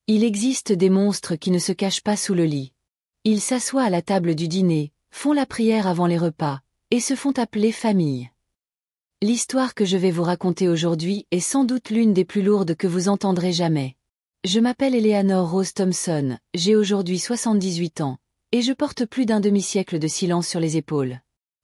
Il existe des monstres qui ne se cachent pas sous le lit. Ils s'assoient à la table du dîner, font la prière avant les repas, et se font appeler famille. L'histoire que je vais vous raconter aujourd'hui est sans doute l'une des plus lourdes que vous entendrez jamais. Je m'appelle Eleanor Rose Thompson, j'ai aujourd'hui 78 ans, et je porte plus d'un demi-siècle de silence sur les épaules.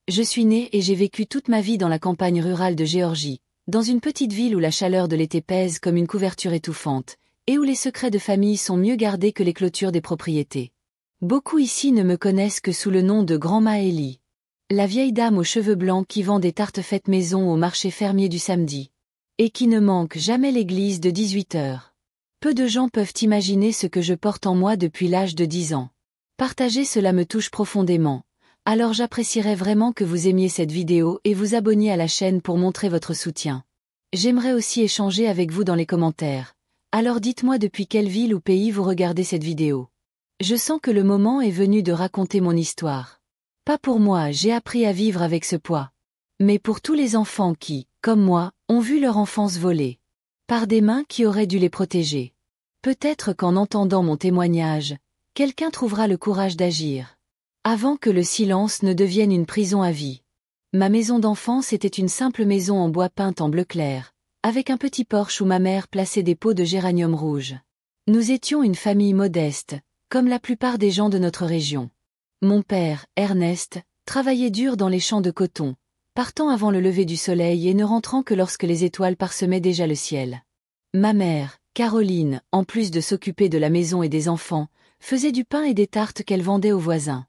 Je suis née et j'ai vécu toute ma vie dans la campagne rurale de Géorgie, dans une petite ville où la chaleur de l'été pèse comme une couverture étouffante, et où les secrets de famille sont mieux gardés que les clôtures des propriétés. Beaucoup ici ne me connaissent que sous le nom de Grand-Ma Ellie, la vieille dame aux cheveux blancs qui vend des tartes faites maison au marché fermier du samedi, et qui ne manque jamais l'église de 18 heures. Peu de gens peuvent imaginer ce que je porte en moi depuis l'âge de 10 ans. Partager cela me touche profondément, alors j'apprécierais vraiment que vous aimiez cette vidéo et vous abonniez à la chaîne pour montrer votre soutien. J'aimerais aussi échanger avec vous dans les commentaires, alors dites-moi depuis quelle ville ou pays vous regardez cette vidéo. Je sens que le moment est venu de raconter mon histoire. Pas pour moi, j'ai appris à vivre avec ce poids. Mais pour tous les enfants qui, comme moi, ont vu leur enfance volée par des mains qui auraient dû les protéger. Peut-être qu'en entendant mon témoignage, quelqu'un trouvera le courage d'agir. Avant que le silence ne devienne une prison à vie. Ma maison d'enfance était une simple maison en bois peinte en bleu clair, avec un petit porche où ma mère plaçait des pots de géranium rouge. Nous étions une famille modeste, comme la plupart des gens de notre région. Mon père, Ernest, travaillait dur dans les champs de coton, partant avant le lever du soleil et ne rentrant que lorsque les étoiles parsemaient déjà le ciel. Ma mère, Caroline, en plus de s'occuper de la maison et des enfants, faisait du pain et des tartes qu'elle vendait aux voisins.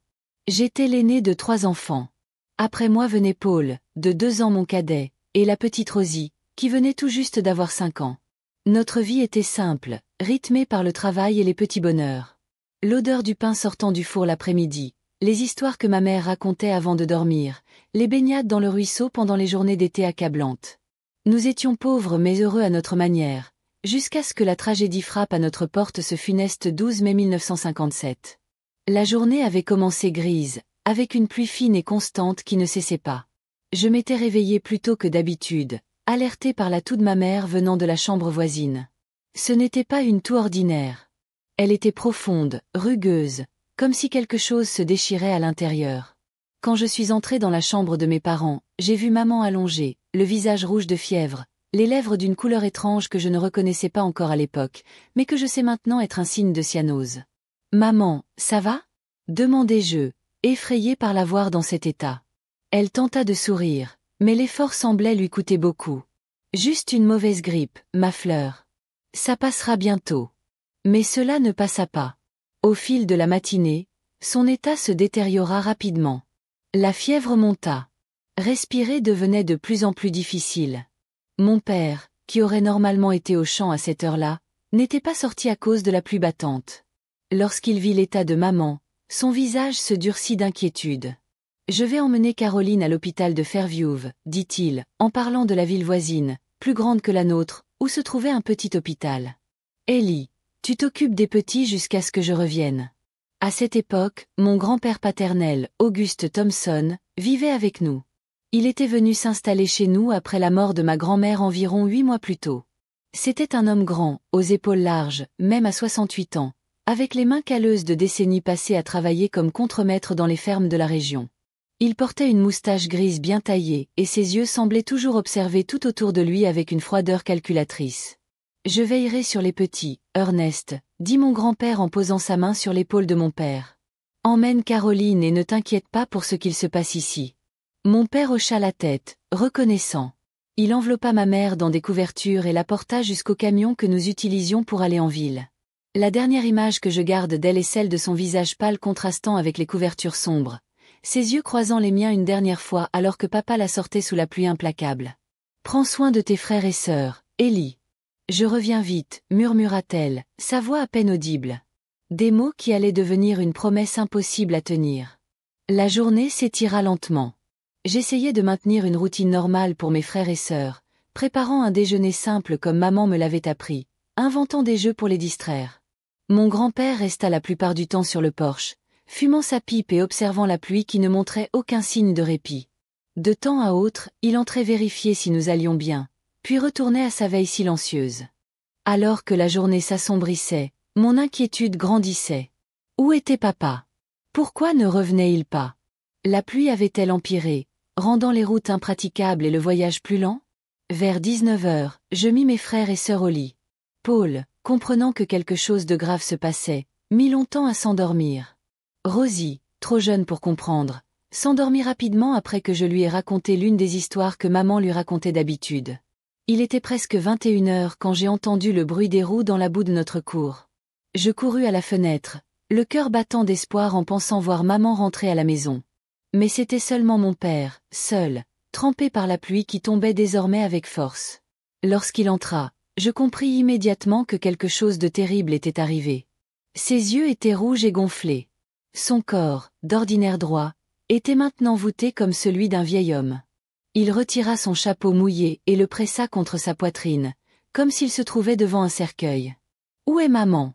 J'étais l'aîné de 3 enfants. Après moi venait Paul, de 2 ans mon cadet, et la petite Rosie, qui venait tout juste d'avoir 5 ans. Notre vie était simple, rythmée par le travail et les petits bonheurs. L'odeur du pain sortant du four l'après-midi, les histoires que ma mère racontait avant de dormir, les baignades dans le ruisseau pendant les journées d'été accablantes. Nous étions pauvres mais heureux à notre manière, jusqu'à ce que la tragédie frappe à notre porte ce funeste 12 mai 1957. La journée avait commencé grise, avec une pluie fine et constante qui ne cessait pas. Je m'étais réveillée plus tôt que d'habitude, alertée par la toux de ma mère venant de la chambre voisine. Ce n'était pas une toux ordinaire. Elle était profonde, rugueuse, comme si quelque chose se déchirait à l'intérieur. Quand je suis entrée dans la chambre de mes parents, j'ai vu maman allongée, le visage rouge de fièvre, les lèvres d'une couleur étrange que je ne reconnaissais pas encore à l'époque, mais que je sais maintenant être un signe de cyanose. « Maman, ça va ?» demandai-je, effrayée par la voir dans cet état. Elle tenta de sourire, mais l'effort semblait lui coûter beaucoup. « Juste une mauvaise grippe, ma fleur. Ça passera bientôt. » Mais cela ne passa pas. Au fil de la matinée, son état se détériora rapidement. La fièvre monta. Respirer devenait de plus en plus difficile. Mon père, qui aurait normalement été au champ à cette heure-là, n'était pas sorti à cause de la pluie battante. Lorsqu'il vit l'état de maman, son visage se durcit d'inquiétude. « Je vais emmener Caroline à l'hôpital de Fairview, dit-il, en parlant de la ville voisine, plus grande que la nôtre, où se trouvait un petit hôpital. Ellie, tu t'occupes des petits jusqu'à ce que je revienne. » À cette époque, mon grand-père paternel, Auguste Thompson, vivait avec nous. Il était venu s'installer chez nous après la mort de ma grand-mère environ 8 mois plus tôt. C'était un homme grand, aux épaules larges, même à 68 ans, avec les mains calleuses de décennies passées à travailler comme contremaître dans les fermes de la région. Il portait une moustache grise bien taillée, et ses yeux semblaient toujours observer tout autour de lui avec une froideur calculatrice. « Je veillerai sur les petits, Ernest, » dit mon grand-père en posant sa main sur l'épaule de mon père. « Emmène Caroline et ne t'inquiète pas pour ce qu'il se passe ici. » Mon père hocha la tête, reconnaissant. Il enveloppa ma mère dans des couvertures et la porta jusqu'au camion que nous utilisions pour aller en ville. La dernière image que je garde d'elle est celle de son visage pâle contrastant avec les couvertures sombres, ses yeux croisant les miens une dernière fois alors que papa la sortait sous la pluie implacable. « Prends soin de tes frères et sœurs, Ellie. »« Je reviens vite, » murmura-t-elle, sa voix à peine audible. Des mots qui allaient devenir une promesse impossible à tenir. La journée s'étira lentement. J'essayais de maintenir une routine normale pour mes frères et sœurs, préparant un déjeuner simple comme maman me l'avait appris, inventant des jeux pour les distraire. Mon grand-père resta la plupart du temps sur le porche, fumant sa pipe et observant la pluie qui ne montrait aucun signe de répit. De temps à autre, il entrait vérifier si nous allions bien, puis retournait à sa veille silencieuse. Alors que la journée s'assombrissait, Mon inquiétude grandissait. Où était papa? Pourquoi ne revenait-il pas? La pluie avait-elle empiré, rendant les routes impraticables et le voyage plus lent? Vers 19 heures, je mis mes frères et sœurs au lit. Paul, comprenant que quelque chose de grave se passait, mit longtemps à s'endormir. Rosie, trop jeune pour comprendre, s'endormit rapidement après que je lui ai raconté l'une des histoires que maman lui racontait d'habitude. Il était presque 21 heures quand j'ai entendu le bruit des roues dans la boue de notre cour. Je courus à la fenêtre, le cœur battant d'espoir en pensant voir maman rentrer à la maison. Mais c'était seulement mon père, seul, trempé par la pluie qui tombait désormais avec force. Lorsqu'il entra, je compris immédiatement que quelque chose de terrible était arrivé. Ses yeux étaient rouges et gonflés. Son corps, d'ordinaire droit, était maintenant voûté comme celui d'un vieil homme. Il retira son chapeau mouillé et le pressa contre sa poitrine, comme s'il se trouvait devant un cercueil. « Où est maman ?»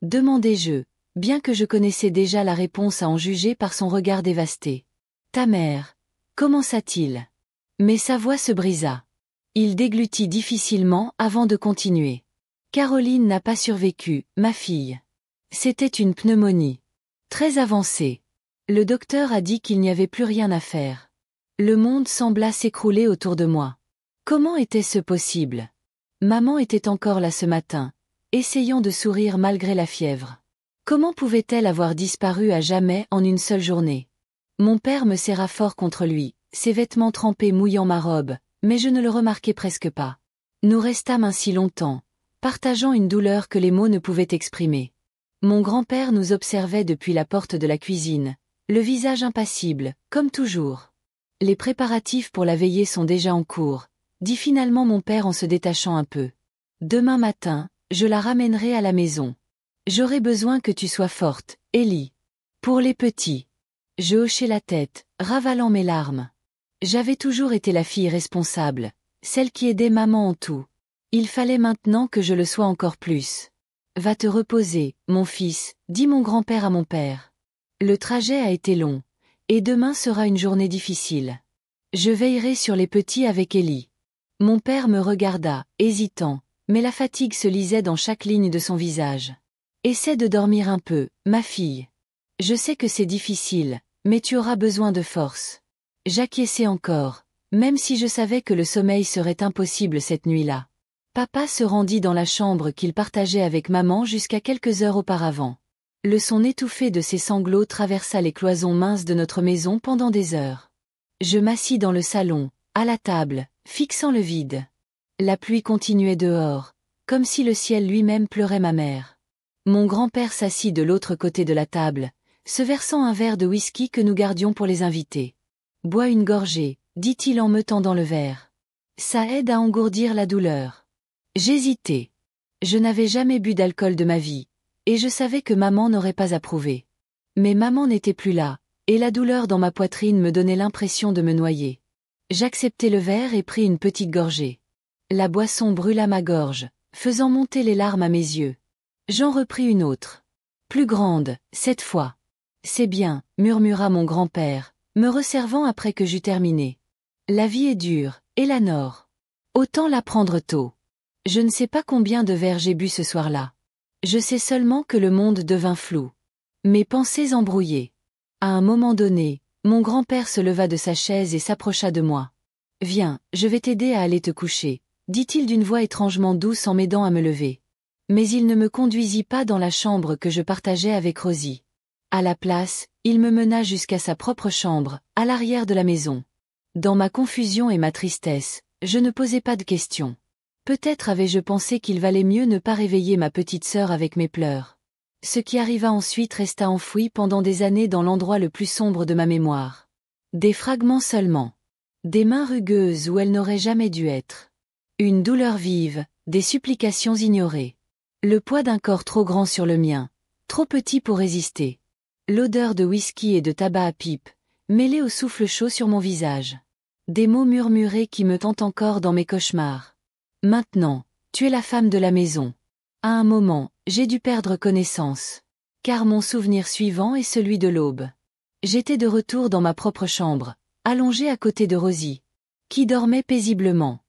demandai-je, bien que je connaissais déjà la réponse à en juger par son regard dévasté. « Ta mère, commença-t-il. » Mais sa voix se brisa. Il déglutit difficilement avant de continuer. « Caroline n'a pas survécu, ma fille. C'était une pneumonie. Très avancée. Le docteur a dit qu'il n'y avait plus rien à faire. Le monde sembla s'écrouler autour de moi. Comment était-ce possible? Maman était encore là ce matin, essayant de sourire malgré la fièvre. Comment pouvait-elle avoir disparu à jamais en une seule journée? Mon père me serra fort contre lui, ses vêtements trempés mouillant ma robe, mais je ne le remarquai presque pas. Nous restâmes ainsi longtemps, partageant une douleur que les mots ne pouvaient exprimer. Mon grand-père nous observait depuis la porte de la cuisine, le visage impassible, comme toujours. Les préparatifs pour la veillée sont déjà en cours, dit finalement mon père en se détachant un peu. Demain matin, je la ramènerai à la maison. J'aurai besoin que tu sois forte, Ellie. Pour les petits. Je hochai la tête, ravalant mes larmes. J'avais toujours été la fille responsable, celle qui aidait maman en tout. Il fallait maintenant que je le sois encore plus. Va te reposer, mon fils, dit mon grand-père à mon père. Le trajet a été long, et demain sera une journée difficile. Je veillerai sur les petits avec Ellie. Mon père me regarda, hésitant, mais la fatigue se lisait dans chaque ligne de son visage. Essaie de dormir un peu, ma fille. Je sais que c'est difficile, mais tu auras besoin de force. J'acquiesçai encore, même si je savais que le sommeil serait impossible cette nuit-là. Papa se rendit dans la chambre qu'il partageait avec maman jusqu'à quelques heures auparavant. Le son étouffé de ses sanglots traversa les cloisons minces de notre maison pendant des heures. Je m'assis dans le salon, à la table, fixant le vide. La pluie continuait dehors, comme si le ciel lui-même pleurait ma mère. Mon grand-père s'assit de l'autre côté de la table, se versant un verre de whisky que nous gardions pour les invités. « Bois une gorgée, dit-il en me tendant le verre. Ça aide à engourdir la douleur. » J'hésitais. Je n'avais jamais bu d'alcool de ma vie, et je savais que maman n'aurait pas approuvé. Mais maman n'était plus là, et la douleur dans ma poitrine me donnait l'impression de me noyer. J'acceptai le verre et pris une petite gorgée. La boisson brûla ma gorge, faisant monter les larmes à mes yeux. J'en repris une autre. Plus grande, cette fois. C'est bien, murmura mon grand-père, me resservant après que j'eus terminé. La vie est dure, Eleanor. Autant la prendre tôt. Je ne sais pas combien de verres j'ai bu ce soir-là. Je sais seulement que le monde devint flou. Mes pensées embrouillées. À un moment donné, mon grand-père se leva de sa chaise et s'approcha de moi. « Viens, je vais t'aider à aller te coucher », dit-il d'une voix étrangement douce en m'aidant à me lever. Mais il ne me conduisit pas dans la chambre que je partageais avec Rosie. À la place, il me mena jusqu'à sa propre chambre, à l'arrière de la maison. Dans ma confusion et ma tristesse, je ne posais pas de questions. Peut-être avais-je pensé qu'il valait mieux ne pas réveiller ma petite sœur avec mes pleurs. Ce qui arriva ensuite resta enfoui pendant des années dans l'endroit le plus sombre de ma mémoire. Des fragments seulement. Des mains rugueuses où elles n'auraient jamais dû être. Une douleur vive, des supplications ignorées. Le poids d'un corps trop grand sur le mien, trop petit pour résister. L'odeur de whisky et de tabac à pipe, mêlée au souffle chaud sur mon visage. Des mots murmurés qui me tentent encore dans mes cauchemars. Maintenant, tu es la femme de la maison. À un moment, j'ai dû perdre connaissance. Car mon souvenir suivant est celui de l'aube. J'étais de retour dans ma propre chambre, allongée à côté de Rosie, qui dormait paisiblement,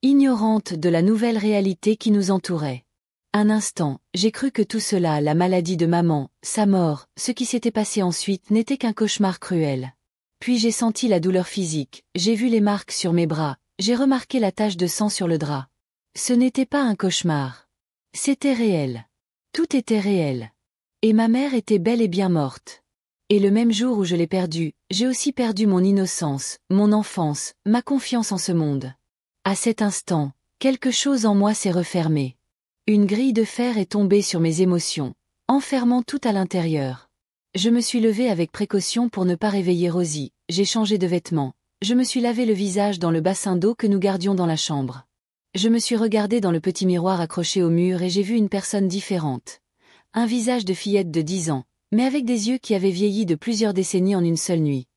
ignorante de la nouvelle réalité qui nous entourait. Un instant, j'ai cru que tout cela, la maladie de maman, sa mort, ce qui s'était passé ensuite n'était qu'un cauchemar cruel. Puis j'ai senti la douleur physique, j'ai vu les marques sur mes bras, j'ai remarqué la tache de sang sur le drap. Ce n'était pas un cauchemar. C'était réel. Tout était réel. Et ma mère était bel et bien morte. Et le même jour où je l'ai perdue, j'ai aussi perdu mon innocence, mon enfance, ma confiance en ce monde. À cet instant, quelque chose en moi s'est refermé. Une grille de fer est tombée sur mes émotions, enfermant tout à l'intérieur. Je me suis levée avec précaution pour ne pas réveiller Rosie, j'ai changé de vêtements, je me suis lavé le visage dans le bassin d'eau que nous gardions dans la chambre. Je me suis regardée dans le petit miroir accroché au mur et j'ai vu une personne différente. Un visage de fillette de 10 ans, mais avec des yeux qui avaient vieilli de plusieurs décennies en une seule nuit.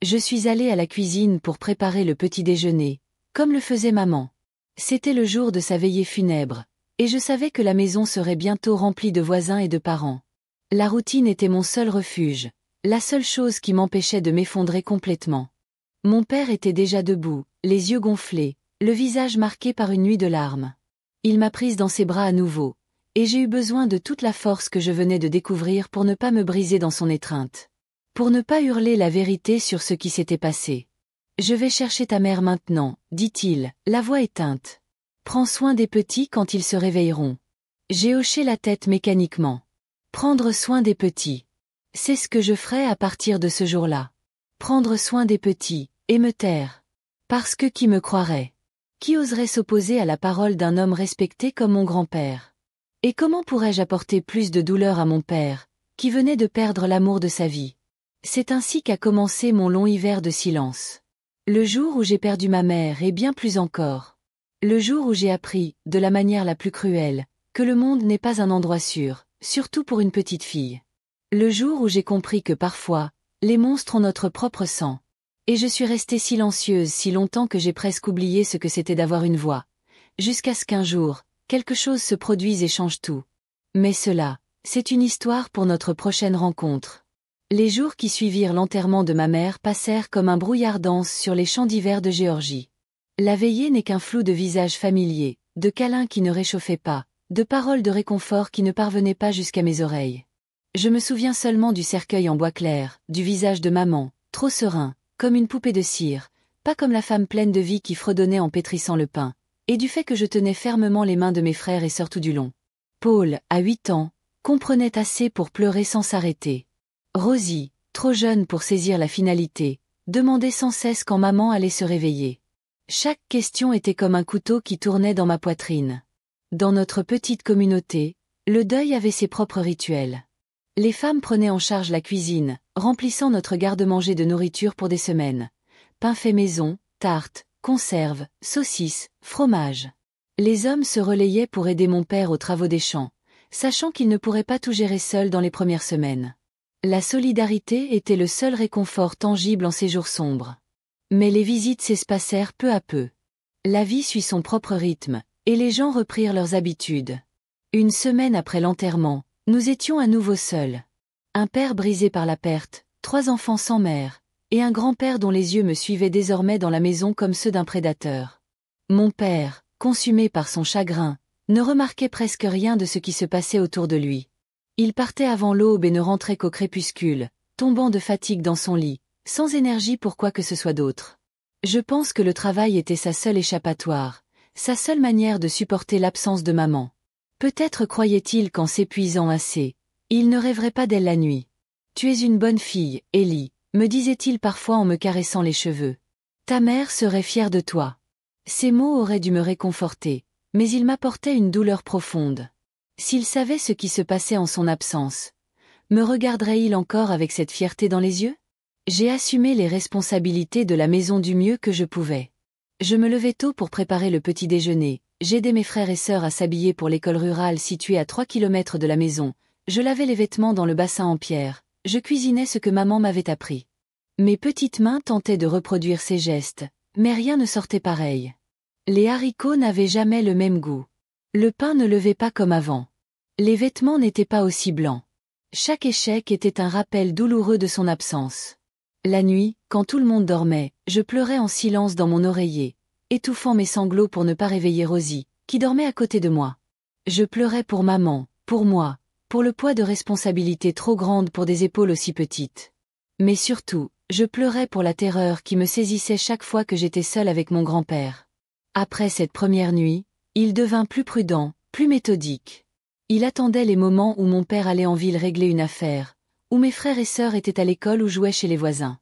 Je suis allée à la cuisine pour préparer le petit déjeuner, comme le faisait maman. C'était le jour de sa veillée funèbre, et je savais que la maison serait bientôt remplie de voisins et de parents. La routine était mon seul refuge, la seule chose qui m'empêchait de m'effondrer complètement. Mon père était déjà debout, les yeux gonflés, le visage marqué par une nuit de larmes. Il m'a prise dans ses bras à nouveau, et j'ai eu besoin de toute la force que je venais de découvrir pour ne pas me briser dans son étreinte. Pour ne pas hurler la vérité sur ce qui s'était passé. « Je vais chercher ta mère maintenant, dit-il, la voix éteinte. Prends soin des petits quand ils se réveilleront. » J'ai hoché la tête mécaniquement. Prendre soin des petits. C'est ce que je ferai à partir de ce jour-là. Prendre soin des petits, et me taire. Parce que qui me croirait? Qui oserait s'opposer à la parole d'un homme respecté comme mon grand-père? Et comment pourrais-je apporter plus de douleur à mon père, qui venait de perdre l'amour de sa vie? C'est ainsi qu'a commencé mon long hiver de silence. Le jour où j'ai perdu ma mère et bien plus encore. Le jour où j'ai appris, de la manière la plus cruelle, que le monde n'est pas un endroit sûr, surtout pour une petite fille. Le jour où j'ai compris que parfois, les monstres ont notre propre sang. Et je suis restée silencieuse si longtemps que j'ai presque oublié ce que c'était d'avoir une voix. Jusqu'à ce qu'un jour, quelque chose se produise et change tout. Mais cela, c'est une histoire pour notre prochaine rencontre. Les jours qui suivirent l'enterrement de ma mère passèrent comme un brouillard dense sur les champs d'hiver de Géorgie. La veillée n'est qu'un flou de visages familiers, de câlins qui ne réchauffaient pas, de paroles de réconfort qui ne parvenaient pas jusqu'à mes oreilles. Je me souviens seulement du cercueil en bois clair, du visage de maman, trop serein, comme une poupée de cire, pas comme la femme pleine de vie qui fredonnait en pétrissant le pain, et du fait que je tenais fermement les mains de mes frères et sœurs tout du long. Paul, à 8 ans, comprenait assez pour pleurer sans s'arrêter. Rosie, trop jeune pour saisir la finalité, demandait sans cesse quand maman allait se réveiller. Chaque question était comme un couteau qui tournait dans ma poitrine. Dans notre petite communauté, le deuil avait ses propres rituels. Les femmes prenaient en charge la cuisine, remplissant notre garde-manger de nourriture pour des semaines. Pain fait maison, tartes, conserves, saucisses, fromage. Les hommes se relayaient pour aider mon père aux travaux des champs, sachant qu'il ne pourrait pas tout gérer seul dans les premières semaines. La solidarité était le seul réconfort tangible en ces jours sombres. Mais les visites s'espacèrent peu à peu. La vie suit son propre rythme, et les gens reprirent leurs habitudes. Une semaine après l'enterrement, nous étions à nouveau seuls. Un père brisé par la perte, 3 enfants sans mère, et un grand-père dont les yeux me suivaient désormais dans la maison comme ceux d'un prédateur. Mon père, consumé par son chagrin, ne remarquait presque rien de ce qui se passait autour de lui. Il partait avant l'aube et ne rentrait qu'au crépuscule, tombant de fatigue dans son lit, sans énergie pour quoi que ce soit d'autre. Je pense que le travail était sa seule échappatoire, sa seule manière de supporter l'absence de maman. Peut-être croyait-il qu'en s'épuisant assez, il ne rêverait pas d'elle la nuit. « Tu es une bonne fille, Ellie », me disait-il parfois en me caressant les cheveux. « Ta mère serait fière de toi. » Ces mots auraient dû me réconforter, mais ils m'apportaient une douleur profonde. S'il savait ce qui se passait en son absence, me regarderait-il encore avec cette fierté dans les yeux? J'ai assumé les responsabilités de la maison du mieux que je pouvais. Je me levais tôt pour préparer le petit déjeuner, j'aidais mes frères et sœurs à s'habiller pour l'école rurale située à 3 kilomètres de la maison, je lavais les vêtements dans le bassin en pierre, je cuisinais ce que maman m'avait appris. Mes petites mains tentaient de reproduire ces gestes, mais rien ne sortait pareil. Les haricots n'avaient jamais le même goût. Le pain ne levait pas comme avant. Les vêtements n'étaient pas aussi blancs. Chaque échec était un rappel douloureux de son absence. La nuit, quand tout le monde dormait, je pleurais en silence dans mon oreiller, étouffant mes sanglots pour ne pas réveiller Rosie, qui dormait à côté de moi. Je pleurais pour maman, pour moi, pour le poids de responsabilité trop grande pour des épaules aussi petites. Mais surtout, je pleurais pour la terreur qui me saisissait chaque fois que j'étais seule avec mon grand-père. Après cette première nuit, il devint plus prudent, plus méthodique. Il attendait les moments où mon père allait en ville régler une affaire, où mes frères et sœurs étaient à l'école ou jouaient chez les voisins.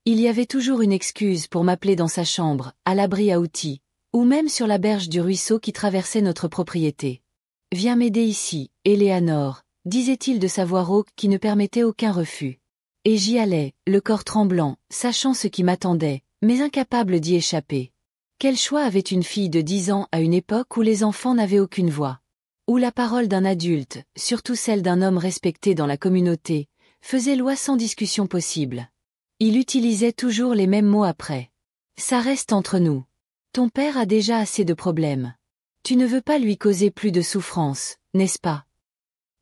Il y avait toujours une excuse pour m'appeler dans sa chambre, à l'abri à outils, ou même sur la berge du ruisseau qui traversait notre propriété. « Viens m'aider ici, Éléanore », disait-il de sa voix rauque qui ne permettait aucun refus. Et j'y allais, le corps tremblant, sachant ce qui m'attendait, mais incapable d'y échapper. Quel choix avait une fille de 10 ans à une époque où les enfants n'avaient aucune voix? Où la parole d'un adulte, surtout celle d'un homme respecté dans la communauté, faisait loi sans discussion possible. Il utilisait toujours les mêmes mots après. « Ça reste entre nous. Ton père a déjà assez de problèmes. Tu ne veux pas lui causer plus de souffrance, n'est-ce pas ?»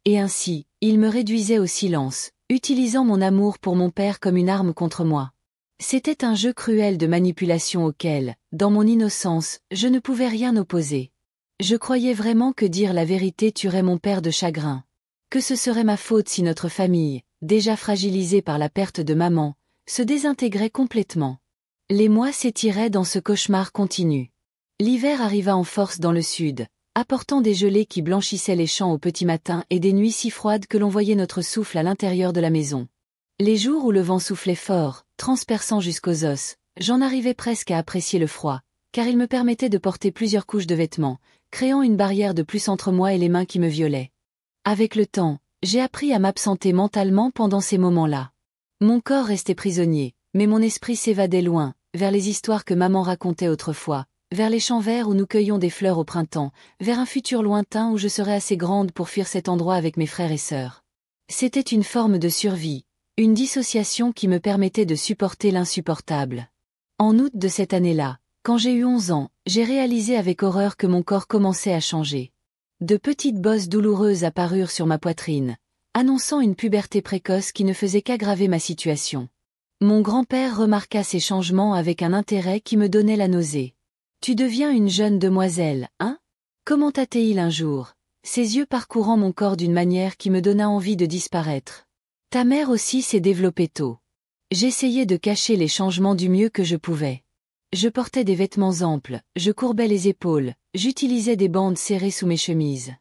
Et ainsi, il me réduisait au silence, utilisant mon amour pour mon père comme une arme contre moi. C'était un jeu cruel de manipulation auquel, dans mon innocence, je ne pouvais rien opposer. Je croyais vraiment que dire la vérité tuerait mon père de chagrin. Que ce serait ma faute si notre famille, déjà fragilisée par la perte de maman, se désintégrait complètement. Les mois s'étiraient dans ce cauchemar continu. L'hiver arriva en force dans le sud, apportant des gelées qui blanchissaient les champs au petit matin et des nuits si froides que l'on voyait notre souffle à l'intérieur de la maison. Les jours où le vent soufflait fort, transperçant jusqu'aux os, j'en arrivais presque à apprécier le froid, car il me permettait de porter plusieurs couches de vêtements, créant une barrière de plus entre moi et les mains qui me violaient. Avec le temps, j'ai appris à m'absenter mentalement pendant ces moments-là. Mon corps restait prisonnier, mais mon esprit s'évadait loin, vers les histoires que maman racontait autrefois, vers les champs verts où nous cueillions des fleurs au printemps, vers un futur lointain où je serais assez grande pour fuir cet endroit avec mes frères et sœurs. C'était une forme de survie, une dissociation qui me permettait de supporter l'insupportable. En août de cette année-là, quand j'ai eu 11 ans, j'ai réalisé avec horreur que mon corps commençait à changer. De petites bosses douloureuses apparurent sur ma poitrine, annonçant une puberté précoce qui ne faisait qu'aggraver ma situation. Mon grand-père remarqua ces changements avec un intérêt qui me donnait la nausée. « Tu deviens une jeune demoiselle, hein » commenta-t-il un jour, ses yeux parcourant mon corps d'une manière qui me donna envie de disparaître. « Ta mère aussi s'est développée tôt. » J'essayais de cacher les changements du mieux que je pouvais. Je portais des vêtements amples, je courbais les épaules, j'utilisais des bandes serrées sous mes chemises.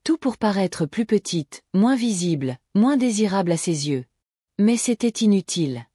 Tout pour paraître plus petite, moins visible, moins désirable à ses yeux. Mais c'était inutile.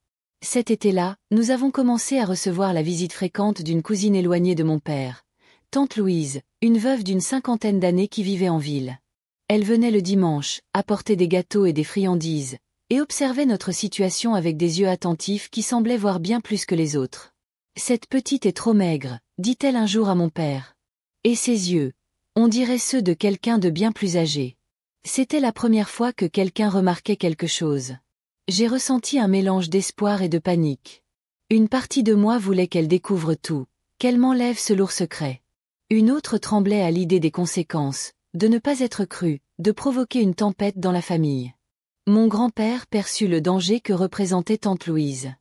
Cet été-là, nous avons commencé à recevoir la visite fréquente d'une cousine éloignée de mon père, tante Louise, une veuve d'une 50aine d'années qui vivait en ville. Elle venait le dimanche, apporter des gâteaux et des friandises, et observait notre situation avec des yeux attentifs qui semblaient voir bien plus que les autres. « Cette petite est trop maigre », dit-elle un jour à mon père. Et ses yeux, on dirait ceux de quelqu'un de bien plus âgé. C'était la première fois que quelqu'un remarquait quelque chose. J'ai ressenti un mélange d'espoir et de panique. Une partie de moi voulait qu'elle découvre tout, qu'elle m'enlève ce lourd secret. Une autre tremblait à l'idée des conséquences, de ne pas être crue, de provoquer une tempête dans la famille. Mon grand-père perçut le danger que représentait tante Louise.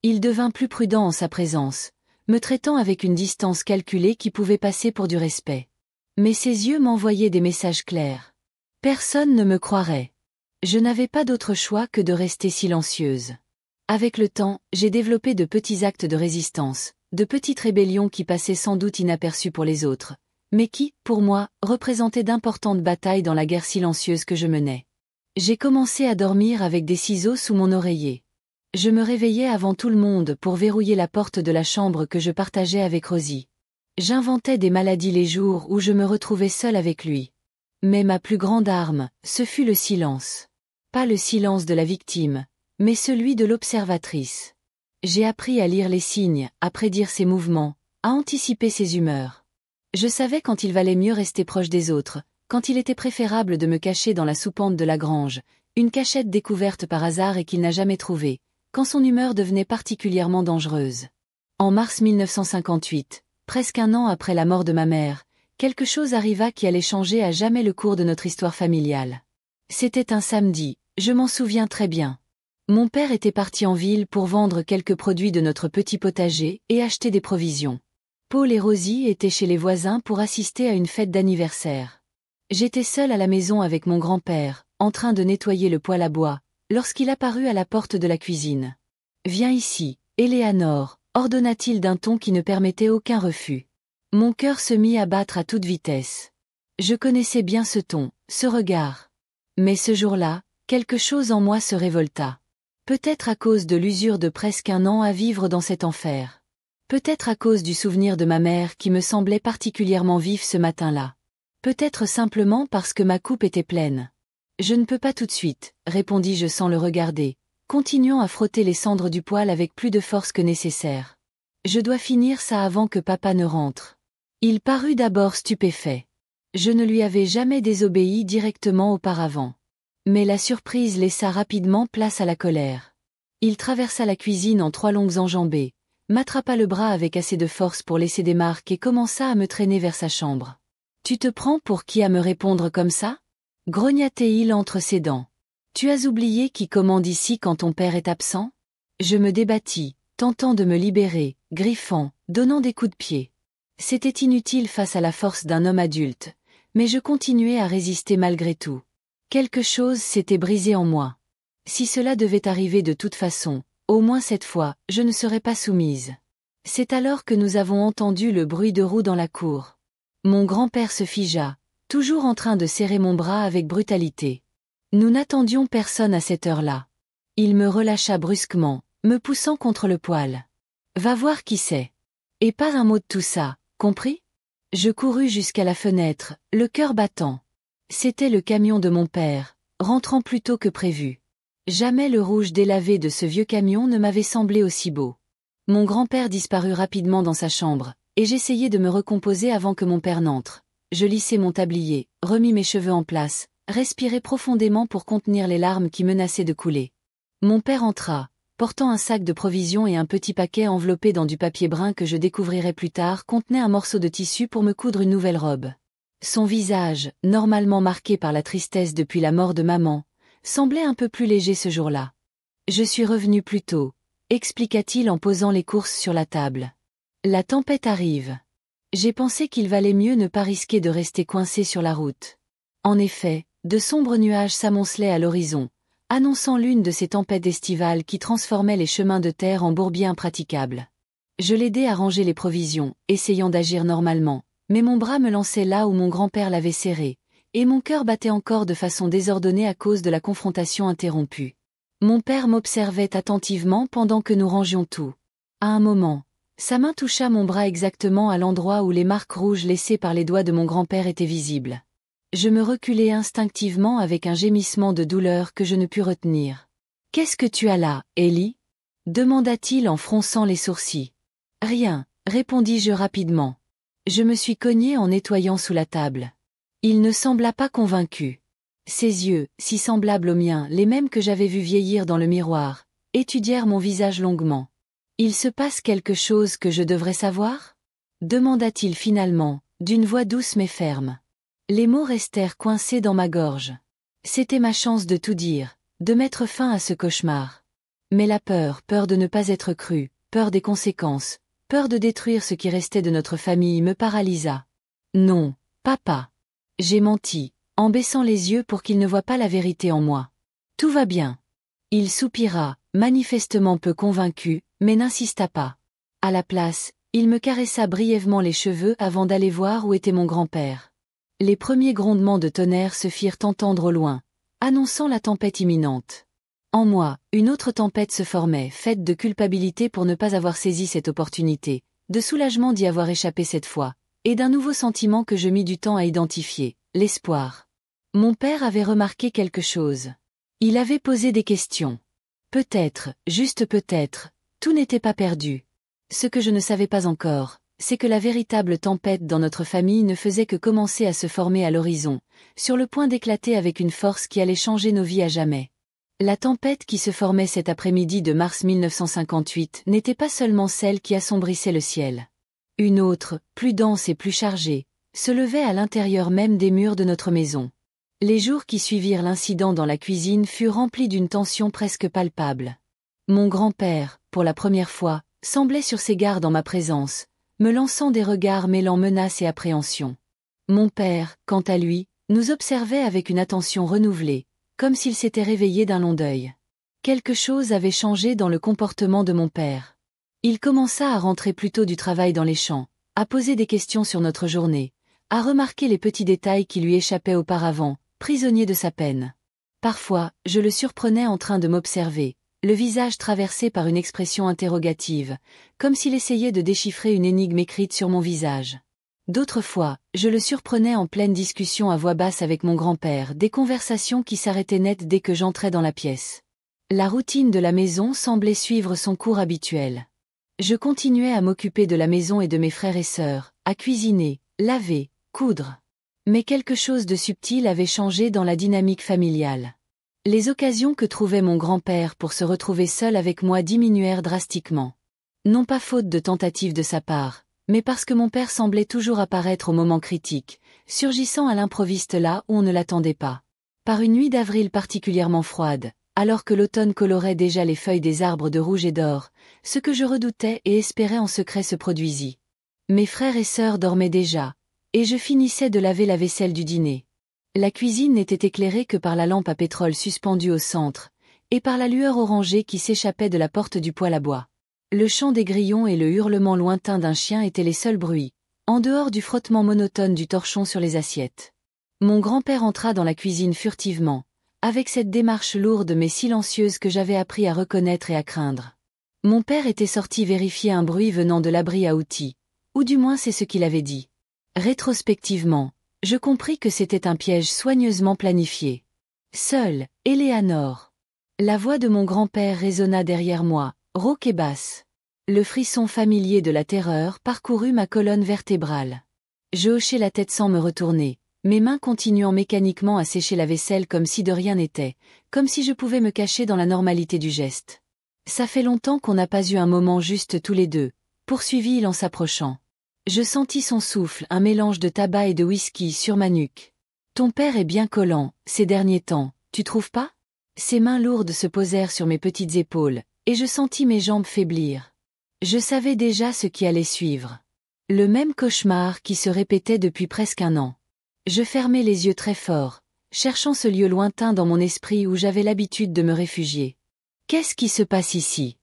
Il devint plus prudent en sa présence, me traitant avec une distance calculée qui pouvait passer pour du respect. Mais ses yeux m'envoyaient des messages clairs. Personne ne me croirait. Je n'avais pas d'autre choix que de rester silencieuse. Avec le temps, j'ai développé de petits actes de résistance, de petites rébellions qui passaient sans doute inaperçues pour les autres, mais qui, pour moi, représentaient d'importantes batailles dans la guerre silencieuse que je menais. J'ai commencé à dormir avec des ciseaux sous mon oreiller. Je me réveillais avant tout le monde pour verrouiller la porte de la chambre que je partageais avec Rosie. J'inventais des maladies les jours où je me retrouvais seule avec lui. Mais ma plus grande arme, ce fut le silence. Pas le silence de la victime, mais celui de l'observatrice. J'ai appris à lire les signes, à prédire ses mouvements, à anticiper ses humeurs. Je savais quand il valait mieux rester proche des autres, quand il était préférable de me cacher dans la soupente de la grange, une cachette découverte par hasard et qu'il n'a jamais trouvée, quand son humeur devenait particulièrement dangereuse. En mars 1958, presque un an après la mort de ma mère, quelque chose arriva qui allait changer à jamais le cours de notre histoire familiale. C'était un samedi, je m'en souviens très bien. Mon père était parti en ville pour vendre quelques produits de notre petit potager et acheter des provisions. Paul et Rosie étaient chez les voisins pour assister à une fête d'anniversaire. J'étais seule à la maison avec mon grand-père, en train de nettoyer le poêle à bois, lorsqu'il apparut à la porte de la cuisine. « Viens ici, Éléanore », ordonna-t-il d'un ton qui ne permettait aucun refus. Mon cœur se mit à battre à toute vitesse. Je connaissais bien ce ton, ce regard. Mais ce jour-là, quelque chose en moi se révolta. Peut-être à cause de l'usure de presque un an à vivre dans cet enfer. Peut-être à cause du souvenir de ma mère qui me semblait particulièrement vif ce matin-là. Peut-être simplement parce que ma coupe était pleine. « Je ne peux pas tout de suite », répondis-je sans le regarder, continuant à frotter les cendres du poêle avec plus de force que nécessaire. « Je dois finir ça avant que papa ne rentre. » Il parut d'abord stupéfait. Je ne lui avais jamais désobéi directement auparavant. Mais la surprise laissa rapidement place à la colère. Il traversa la cuisine en 3 longues enjambées, m'attrapa le bras avec assez de force pour laisser des marques et commença à me traîner vers sa chambre. « Tu te prends pour qui à me répondre comme ça ?» grogna-t-il entre ses dents. « Tu as oublié qui commande ici quand ton père est absent ?» Je me débattis, tentant de me libérer, griffant, donnant des coups de pied. C'était inutile face à la force d'un homme adulte, mais je continuais à résister malgré tout. Quelque chose s'était brisé en moi. Si cela devait arriver de toute façon, au moins cette fois, je ne serais pas soumise. C'est alors que nous avons entendu le bruit de roues dans la cour. Mon grand-père se figea, toujours en train de serrer mon bras avec brutalité. Nous n'attendions personne à cette heure-là. Il me relâcha brusquement, me poussant contre le poêle. « Va voir qui c'est. Et pas un mot de tout ça, compris ?» Je courus jusqu'à la fenêtre, le cœur battant. C'était le camion de mon père, rentrant plus tôt que prévu. Jamais le rouge délavé de ce vieux camion ne m'avait semblé aussi beau. Mon grand-père disparut rapidement dans sa chambre, et j'essayai de me recomposer avant que mon père n'entre. Je lissai mon tablier, remis mes cheveux en place, respirai profondément pour contenir les larmes qui menaçaient de couler. Mon père entra, portant un sac de provisions et un petit paquet enveloppé dans du papier brun que je découvrirai plus tard contenait un morceau de tissu pour me coudre une nouvelle robe. Son visage, normalement marqué par la tristesse depuis la mort de maman, semblait un peu plus léger ce jour-là. « Je suis revenu plus tôt », expliqua-t-il en posant les courses sur la table. « La tempête arrive. J'ai pensé qu'il valait mieux ne pas risquer de rester coincé sur la route. » En effet, de sombres nuages s'amoncelaient à l'horizon, annonçant l'une de ces tempêtes estivales qui transformaient les chemins de terre en bourbiers impraticables. Je l'aidai à ranger les provisions, essayant d'agir normalement. Mais mon bras me lançait là où mon grand-père l'avait serré, et mon cœur battait encore de façon désordonnée à cause de la confrontation interrompue. Mon père m'observait attentivement pendant que nous rangions tout. À un moment, sa main toucha mon bras exactement à l'endroit où les marques rouges laissées par les doigts de mon grand-père étaient visibles. Je me reculai instinctivement avec un gémissement de douleur que je ne pus retenir. « Qu'est-ce que tu as là, Ellie ?» demanda-t-il en fronçant les sourcils. « Rien », répondis-je rapidement. Je me suis cogné en nettoyant sous la table. Il ne sembla pas convaincu. Ses yeux, si semblables aux miens, les mêmes que j'avais vus vieillir dans le miroir, étudièrent mon visage longuement. « Il se passe quelque chose que je devrais savoir ?» demanda-t-il finalement, d'une voix douce mais ferme. Les mots restèrent coincés dans ma gorge. C'était ma chance de tout dire, de mettre fin à ce cauchemar. Mais la peur de ne pas être crue, peur des conséquences, peur de détruire ce qui restait de notre famille me paralysa. « Non, papa. » J'ai menti, en baissant les yeux pour qu'il ne voie pas la vérité en moi. « Tout va bien. » Il soupira, manifestement peu convaincu, mais n'insista pas. À la place, il me caressa brièvement les cheveux avant d'aller voir où était mon grand-père. Les premiers grondements de tonnerre se firent entendre au loin, annonçant la tempête imminente. En moi, une autre tempête se formait, faite de culpabilité pour ne pas avoir saisi cette opportunité, de soulagement d'y avoir échappé cette fois, et d'un nouveau sentiment que je mis du temps à identifier, l'espoir. Mon père avait remarqué quelque chose. Il avait posé des questions. Peut-être, juste peut-être, tout n'était pas perdu. Ce que je ne savais pas encore, c'est que la véritable tempête dans notre famille ne faisait que commencer à se former à l'horizon, sur le point d'éclater avec une force qui allait changer nos vies à jamais. La tempête qui se formait cet après-midi de mars 1958 n'était pas seulement celle qui assombrissait le ciel. Une autre, plus dense et plus chargée, se levait à l'intérieur même des murs de notre maison. Les jours qui suivirent l'incident dans la cuisine furent remplis d'une tension presque palpable. Mon grand-père, pour la première fois, semblait sur ses gardes en ma présence, me lançant des regards mêlant menace et appréhension. Mon père, quant à lui, nous observait avec une attention renouvelée, comme s'il s'était réveillé d'un long deuil. Quelque chose avait changé dans le comportement de mon père. Il commença à rentrer plus tôt du travail dans les champs, à poser des questions sur notre journée, à remarquer les petits détails qui lui échappaient auparavant, prisonnier de sa peine. Parfois, je le surprenais en train de m'observer, le visage traversé par une expression interrogative, comme s'il essayait de déchiffrer une énigme écrite sur mon visage. D'autres fois, je le surprenais en pleine discussion à voix basse avec mon grand-père, des conversations qui s'arrêtaient net dès que j'entrais dans la pièce. La routine de la maison semblait suivre son cours habituel. Je continuais à m'occuper de la maison et de mes frères et sœurs, à cuisiner, laver, coudre. Mais quelque chose de subtil avait changé dans la dynamique familiale. Les occasions que trouvait mon grand-père pour se retrouver seul avec moi diminuèrent drastiquement. Non pas faute de tentatives de sa part, mais parce que mon père semblait toujours apparaître au moment critique, surgissant à l'improviste là où on ne l'attendait pas. Par une nuit d'avril particulièrement froide, alors que l'automne colorait déjà les feuilles des arbres de rouge et d'or, ce que je redoutais et espérais en secret se produisit. Mes frères et sœurs dormaient déjà, et je finissais de laver la vaisselle du dîner. La cuisine n'était éclairée que par la lampe à pétrole suspendue au centre, et par la lueur orangée qui s'échappait de la porte du poêle à bois. Le chant des grillons et le hurlement lointain d'un chien étaient les seuls bruits, en dehors du frottement monotone du torchon sur les assiettes. Mon grand-père entra dans la cuisine furtivement, avec cette démarche lourde mais silencieuse que j'avais appris à reconnaître et à craindre. Mon père était sorti vérifier un bruit venant de l'abri à outils, ou du moins c'est ce qu'il avait dit. Rétrospectivement, je compris que c'était un piège soigneusement planifié. Seule, Éléanore. La voix de mon grand-père résonna derrière moi, rauque et basse. Le frisson familier de la terreur parcourut ma colonne vertébrale. Je hochai la tête sans me retourner, mes mains continuant mécaniquement à sécher la vaisselle comme si de rien n'était, comme si je pouvais me cacher dans la normalité du geste. Ça fait longtemps qu'on n'a pas eu un moment juste tous les deux, poursuivit-il en s'approchant. Je sentis son souffle, un mélange de tabac et de whisky sur ma nuque. Ton père est bien collant, ces derniers temps, tu trouves pas? Ses mains lourdes se posèrent sur mes petites épaules, et je sentis mes jambes faiblir. Je savais déjà ce qui allait suivre. Le même cauchemar qui se répétait depuis presque un an. Je fermai les yeux très fort, cherchant ce lieu lointain dans mon esprit où j'avais l'habitude de me réfugier. Qu'est-ce qui se passe ici?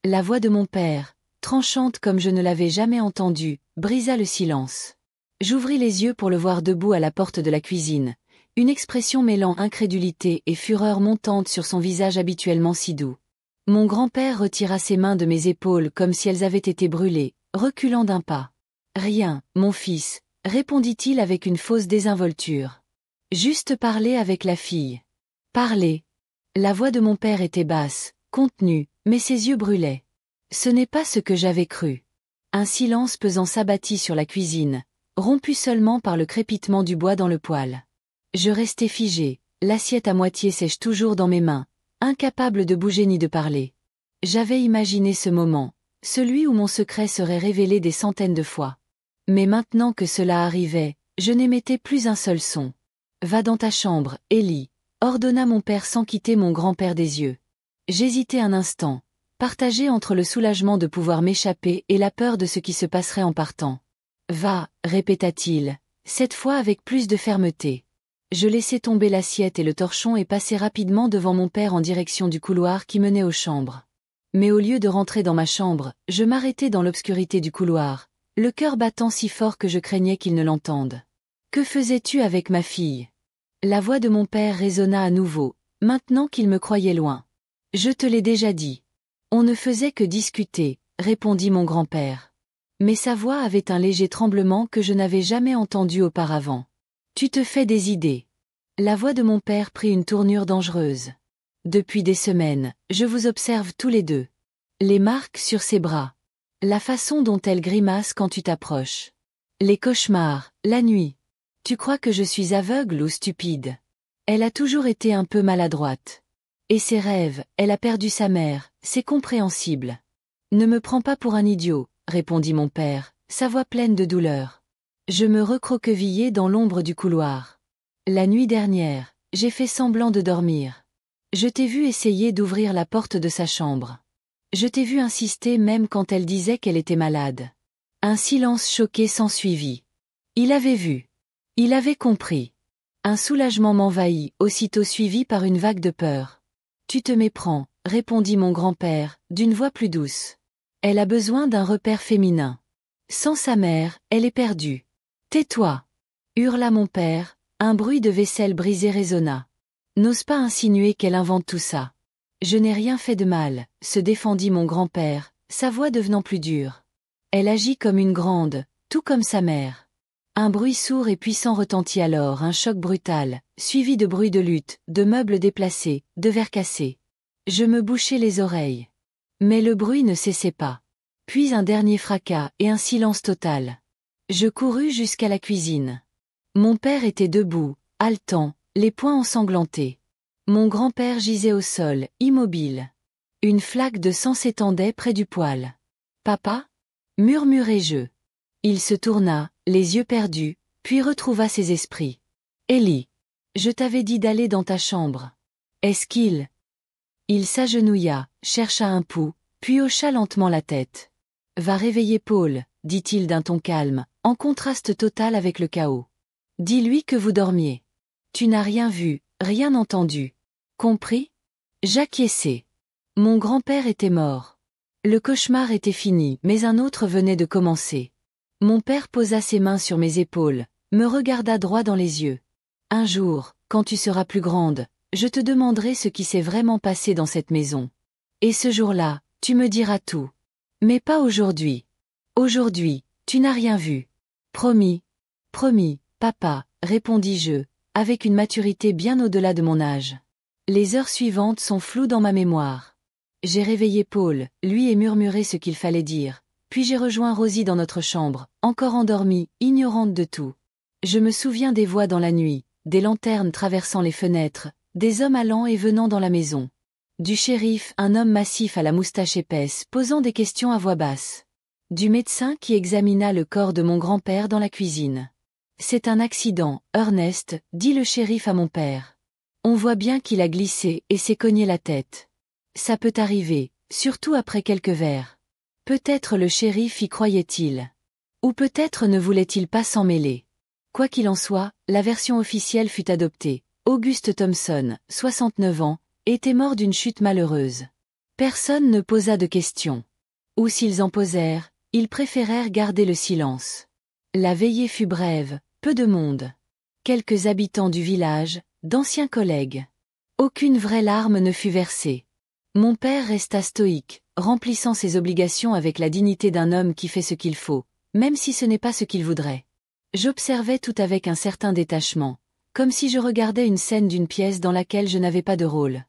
La voix de mon père, tranchante comme je ne l'avais jamais entendue, brisa le silence. J'ouvris les yeux pour le voir debout à la porte de la cuisine, une expression mêlant incrédulité et fureur montante sur son visage habituellement si doux. Mon grand-père retira ses mains de mes épaules comme si elles avaient été brûlées, reculant d'un pas. Rien, mon fils, répondit-il avec une fausse désinvolture. Juste parler avec la fille. Parler. La voix de mon père était basse, contenue, mais ses yeux brûlaient. Ce n'est pas ce que j'avais cru. Un silence pesant s'abattit sur la cuisine, rompu seulement par le crépitement du bois dans le poêle. Je restai figé, l'assiette à moitié sèche toujours dans mes mains, incapable de bouger ni de parler. J'avais imaginé ce moment, celui où mon secret serait révélé des centaines de fois. Mais maintenant que cela arrivait, je n'émettais plus un seul son. « Va dans ta chambre, Ellie », ordonna mon père sans quitter mon grand-père des yeux. J'hésitai un instant, partagé entre le soulagement de pouvoir m'échapper et la peur de ce qui se passerait en partant. « Va », répéta-t-il, cette fois avec plus de fermeté. Je laissai tomber l'assiette et le torchon et passai rapidement devant mon père en direction du couloir qui menait aux chambres. Mais au lieu de rentrer dans ma chambre, je m'arrêtai dans l'obscurité du couloir, le cœur battant si fort que je craignais qu'il ne l'entende. « Que faisais-tu avec ma fille ?» La voix de mon père résonna à nouveau, maintenant qu'il me croyait loin. « Je te l'ai déjà dit. » On ne faisait que discuter, répondit mon grand-père. Mais sa voix avait un léger tremblement que je n'avais jamais entendu auparavant. Tu te fais des idées. La voix de mon père prit une tournure dangereuse. Depuis des semaines, je vous observe tous les deux. Les marques sur ses bras. La façon dont elle grimace quand tu t'approches. Les cauchemars, la nuit. Tu crois que je suis aveugle ou stupide? Elle a toujours été un peu maladroite. Et ses rêves, elle a perdu sa mère, c'est compréhensible. Ne me prends pas pour un idiot, répondit mon père, sa voix pleine de douleur. Je me recroquevillai dans l'ombre du couloir. La nuit dernière, j'ai fait semblant de dormir. Je t'ai vu essayer d'ouvrir la porte de sa chambre. Je t'ai vu insister même quand elle disait qu'elle était malade. Un silence choqué s'ensuivit. Il avait vu. Il avait compris. Un soulagement m'envahit, aussitôt suivi par une vague de peur. Tu te méprends, répondit mon grand-père, d'une voix plus douce. Elle a besoin d'un repère féminin. Sans sa mère, elle est perdue. Tais-toi, hurla mon père, un bruit de vaisselle brisée résonna. N'ose pas insinuer qu'elle invente tout ça. Je n'ai rien fait de mal, se défendit mon grand-père, sa voix devenant plus dure. Elle agit comme une grande, tout comme sa mère. Un bruit sourd et puissant retentit alors, un choc brutal, suivi de bruits de lutte, de meubles déplacés, de verres cassés. Je me bouchai les oreilles. Mais le bruit ne cessait pas. Puis un dernier fracas et un silence total. Je courus jusqu'à la cuisine. Mon père était debout, haletant, les poings ensanglantés. Mon grand-père gisait au sol, immobile. Une flaque de sang s'étendait près du poêle. « Papa » murmurai-je. Il se tourna, les yeux perdus, puis retrouva ses esprits. « Ellie, je t'avais dit d'aller dans ta chambre. Est-ce qu'il… » Il s'agenouilla, chercha un pouls, puis hocha lentement la tête. « Va réveiller Paul, » dit-il d'un ton calme, en contraste total avec le chaos. « Dis-lui que vous dormiez. Tu n'as rien vu, rien entendu. Compris ?» J'acquiesçai. Mon grand-père était mort. Le cauchemar était fini, mais un autre venait de commencer. Mon père posa ses mains sur mes épaules, me regarda droit dans les yeux. « Un jour, quand tu seras plus grande, je te demanderai ce qui s'est vraiment passé dans cette maison. Et ce jour-là, tu me diras tout. Mais pas aujourd'hui. Aujourd'hui, tu n'as rien vu. Promis. Promis, papa, répondis-je, avec une maturité bien au-delà de mon âge. Les heures suivantes sont floues dans ma mémoire. J'ai réveillé Paul, lui ai murmuré ce qu'il fallait dire, puis j'ai rejoint Rosie dans notre chambre, encore endormie, ignorante de tout. Je me souviens des voix dans la nuit, des lanternes traversant les fenêtres, des hommes allant et venant dans la maison. Du shérif, un homme massif à la moustache épaisse, posant des questions à voix basse. Du médecin qui examina le corps de mon grand-père dans la cuisine. « C'est un accident, Ernest, » dit le shérif à mon père. « On voit bien qu'il a glissé et s'est cogné la tête. Ça peut arriver, surtout après quelques verres. » Peut-être le shérif y croyait-il. Ou peut-être ne voulait-il pas s'en mêler. Quoi qu'il en soit, la version officielle fut adoptée. Auguste Thompson, 69 ans, était mort d'une chute malheureuse. Personne ne posa de questions. Ou s'ils en posèrent, ils préférèrent garder le silence. La veillée fut brève, peu de monde. Quelques habitants du village, d'anciens collègues. Aucune vraie larme ne fut versée. Mon père resta stoïque, remplissant ses obligations avec la dignité d'un homme qui fait ce qu'il faut, même si ce n'est pas ce qu'il voudrait. J'observais tout avec un certain détachement, comme si je regardais une scène d'une pièce dans laquelle je n'avais pas de rôle.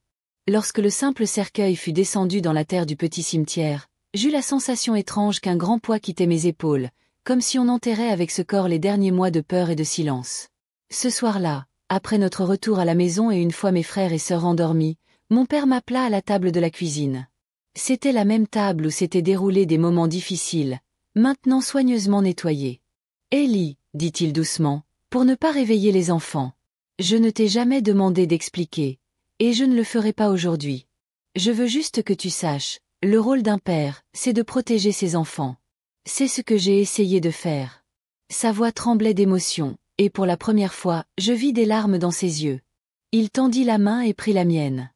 Lorsque le simple cercueil fut descendu dans la terre du petit cimetière, j'eus la sensation étrange qu'un grand poids quittait mes épaules, comme si on enterrait avec ce corps les derniers mois de peur et de silence. Ce soir-là, après notre retour à la maison et une fois mes frères et sœurs endormis, mon père m'appela à la table de la cuisine. C'était la même table où s'étaient déroulés des moments difficiles, maintenant soigneusement nettoyés. « Ellie, » dit-il doucement, pour ne pas réveiller les enfants. « Je ne t'ai jamais demandé d'expliquer, et je ne le ferai pas aujourd'hui. Je veux juste que tu saches, le rôle d'un père, c'est de protéger ses enfants. C'est ce que j'ai essayé de faire. » Sa voix tremblait d'émotion, et pour la première fois, je vis des larmes dans ses yeux. Il tendit la main et prit la mienne.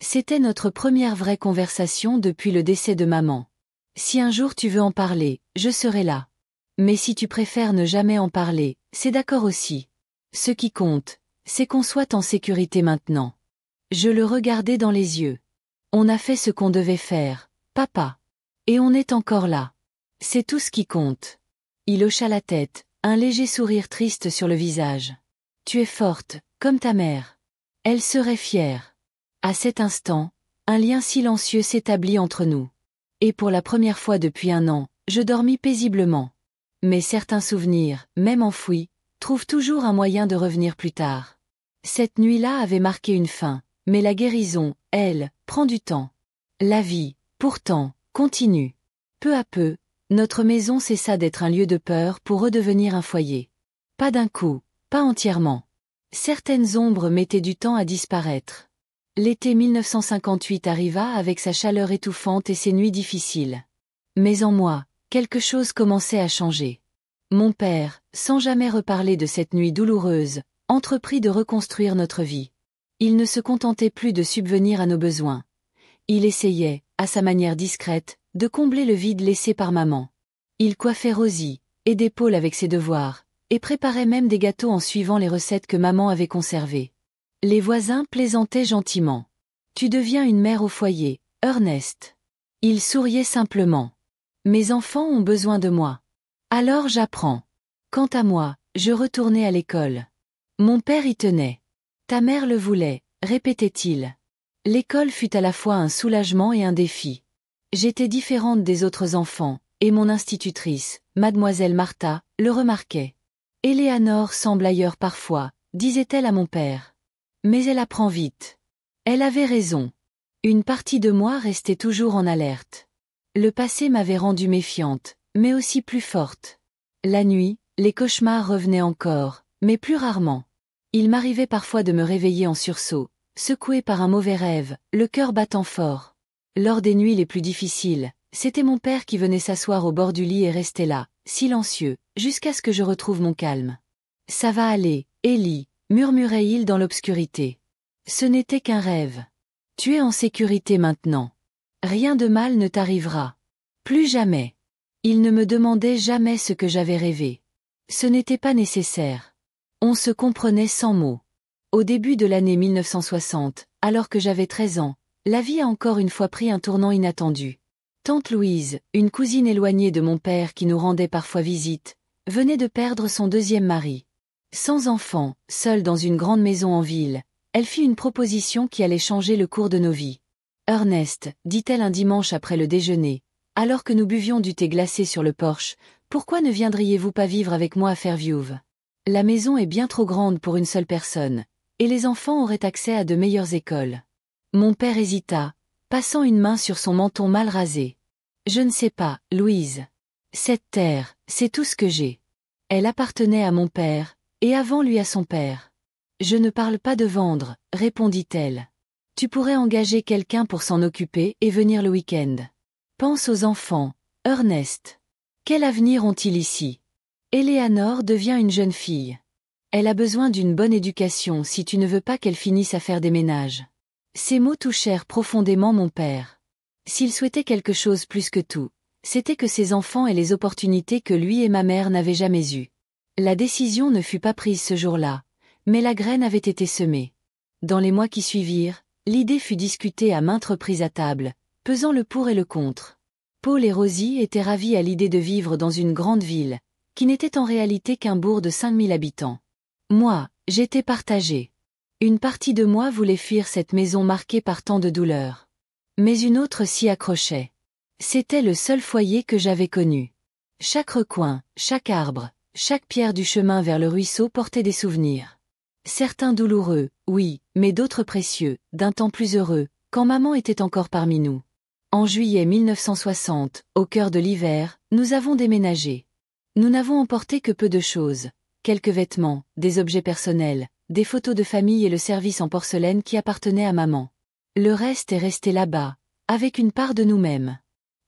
C'était notre première vraie conversation depuis le décès de maman. « Si un jour tu veux en parler, je serai là. Mais si tu préfères ne jamais en parler, c'est d'accord aussi. Ce qui compte, c'est qu'on soit en sécurité maintenant. » Je le regardai dans les yeux. « On a fait ce qu'on devait faire, papa. Et on est encore là. C'est tout ce qui compte. » Il hocha la tête, un léger sourire triste sur le visage. « Tu es forte, comme ta mère. Elle serait fière. » À cet instant, un lien silencieux s'établit entre nous. Et pour la première fois depuis 1 an, je dormis paisiblement. Mais certains souvenirs, même enfouis, trouvent toujours un moyen de revenir plus tard. Cette nuit-là avait marqué une fin, mais la guérison, elle, prend du temps. La vie, pourtant, continue. Peu à peu, notre maison cessa d'être un lieu de peur pour redevenir un foyer. Pas d'un coup, pas entièrement. Certaines ombres mettaient du temps à disparaître. L'été 1958 arriva avec sa chaleur étouffante et ses nuits difficiles. Mais en moi, quelque chose commençait à changer. Mon père, sans jamais reparler de cette nuit douloureuse, entreprit de reconstruire notre vie. Il ne se contentait plus de subvenir à nos besoins. Il essayait, à sa manière discrète, de combler le vide laissé par maman. Il coiffait Rosie, aidait Paul avec ses devoirs, et préparait même des gâteaux en suivant les recettes que maman avait conservées. Les voisins plaisantaient gentiment. « Tu deviens une mère au foyer, Ernest. » Il souriait simplement. « Mes enfants ont besoin de moi. Alors j'apprends. Quant à moi, je retournais à l'école. Mon père y tenait. Ta mère le voulait, répétait-il. L'école fut à la fois un soulagement et un défi. J'étais différente des autres enfants, et mon institutrice, mademoiselle Martha, le remarquait. Éléanore semble ailleurs parfois, disait-elle à mon père. Mais elle apprend vite. Elle avait raison. Une partie de moi restait toujours en alerte. Le passé m'avait rendue méfiante, mais aussi plus forte. La nuit, les cauchemars revenaient encore, mais plus rarement. Il m'arrivait parfois de me réveiller en sursaut, secoué par un mauvais rêve, le cœur battant fort. Lors des nuits les plus difficiles, c'était mon père qui venait s'asseoir au bord du lit et restait là, silencieux, jusqu'à ce que je retrouve mon calme. « Ça va aller, Ellie, » murmurait-il dans l'obscurité. Ce n'était qu'un rêve. Tu es en sécurité maintenant. Rien de mal ne t'arrivera. Plus jamais. Il ne me demandait jamais ce que j'avais rêvé. Ce n'était pas nécessaire. On se comprenait sans mots. Au début de l'année 1960, alors que j'avais 13 ans, la vie a encore une fois pris un tournant inattendu. Tante Louise, une cousine éloignée de mon père qui nous rendait parfois visite, venait de perdre son deuxième mari. Sans enfant, seule dans une grande maison en ville, elle fit une proposition qui allait changer le cours de nos vies. « Ernest, dit-elle un dimanche après le déjeuner, alors que nous buvions du thé glacé sur le porche, pourquoi ne viendriez-vous pas vivre avec moi à Fairview? La maison est bien trop grande pour une seule personne, et les enfants auraient accès à de meilleures écoles. » Mon père hésita, passant une main sur son menton mal rasé. « Je ne sais pas, Louise. Cette terre, c'est tout ce que j'ai. Elle appartenait à mon père, et avant lui à son père. Je ne parle pas de vendre, répondit-elle. Tu pourrais engager quelqu'un pour s'en occuper et venir le week-end. Pense aux enfants, Ernest. Quel avenir ont-ils ici? Éléanore devient une jeune fille. Elle a besoin d'une bonne éducation si tu ne veux pas qu'elle finisse à faire des ménages. » Ces mots touchèrent profondément mon père. S'il souhaitait quelque chose plus que tout, c'était que ses enfants aient les opportunités que lui et ma mère n'avaient jamais eues. La décision ne fut pas prise ce jour-là, mais la graine avait été semée. Dans les mois qui suivirent, l'idée fut discutée à maintes reprises à table, pesant le pour et le contre. Paul et Rosie étaient ravis à l'idée de vivre dans une grande ville, qui n'était en réalité qu'un bourg de 5000 habitants. Moi, j'étais partagée. Une partie de moi voulait fuir cette maison marquée par tant de douleurs. Mais une autre s'y accrochait. C'était le seul foyer que j'avais connu. Chaque recoin, chaque arbre, chaque pierre du chemin vers le ruisseau portait des souvenirs. Certains douloureux, oui, mais d'autres précieux, d'un temps plus heureux, quand maman était encore parmi nous. En juillet 1960, au cœur de l'hiver, nous avons déménagé. Nous n'avons emporté que peu de choses, quelques vêtements, des objets personnels, des photos de famille et le service en porcelaine qui appartenait à maman. Le reste est resté là-bas, avec une part de nous-mêmes.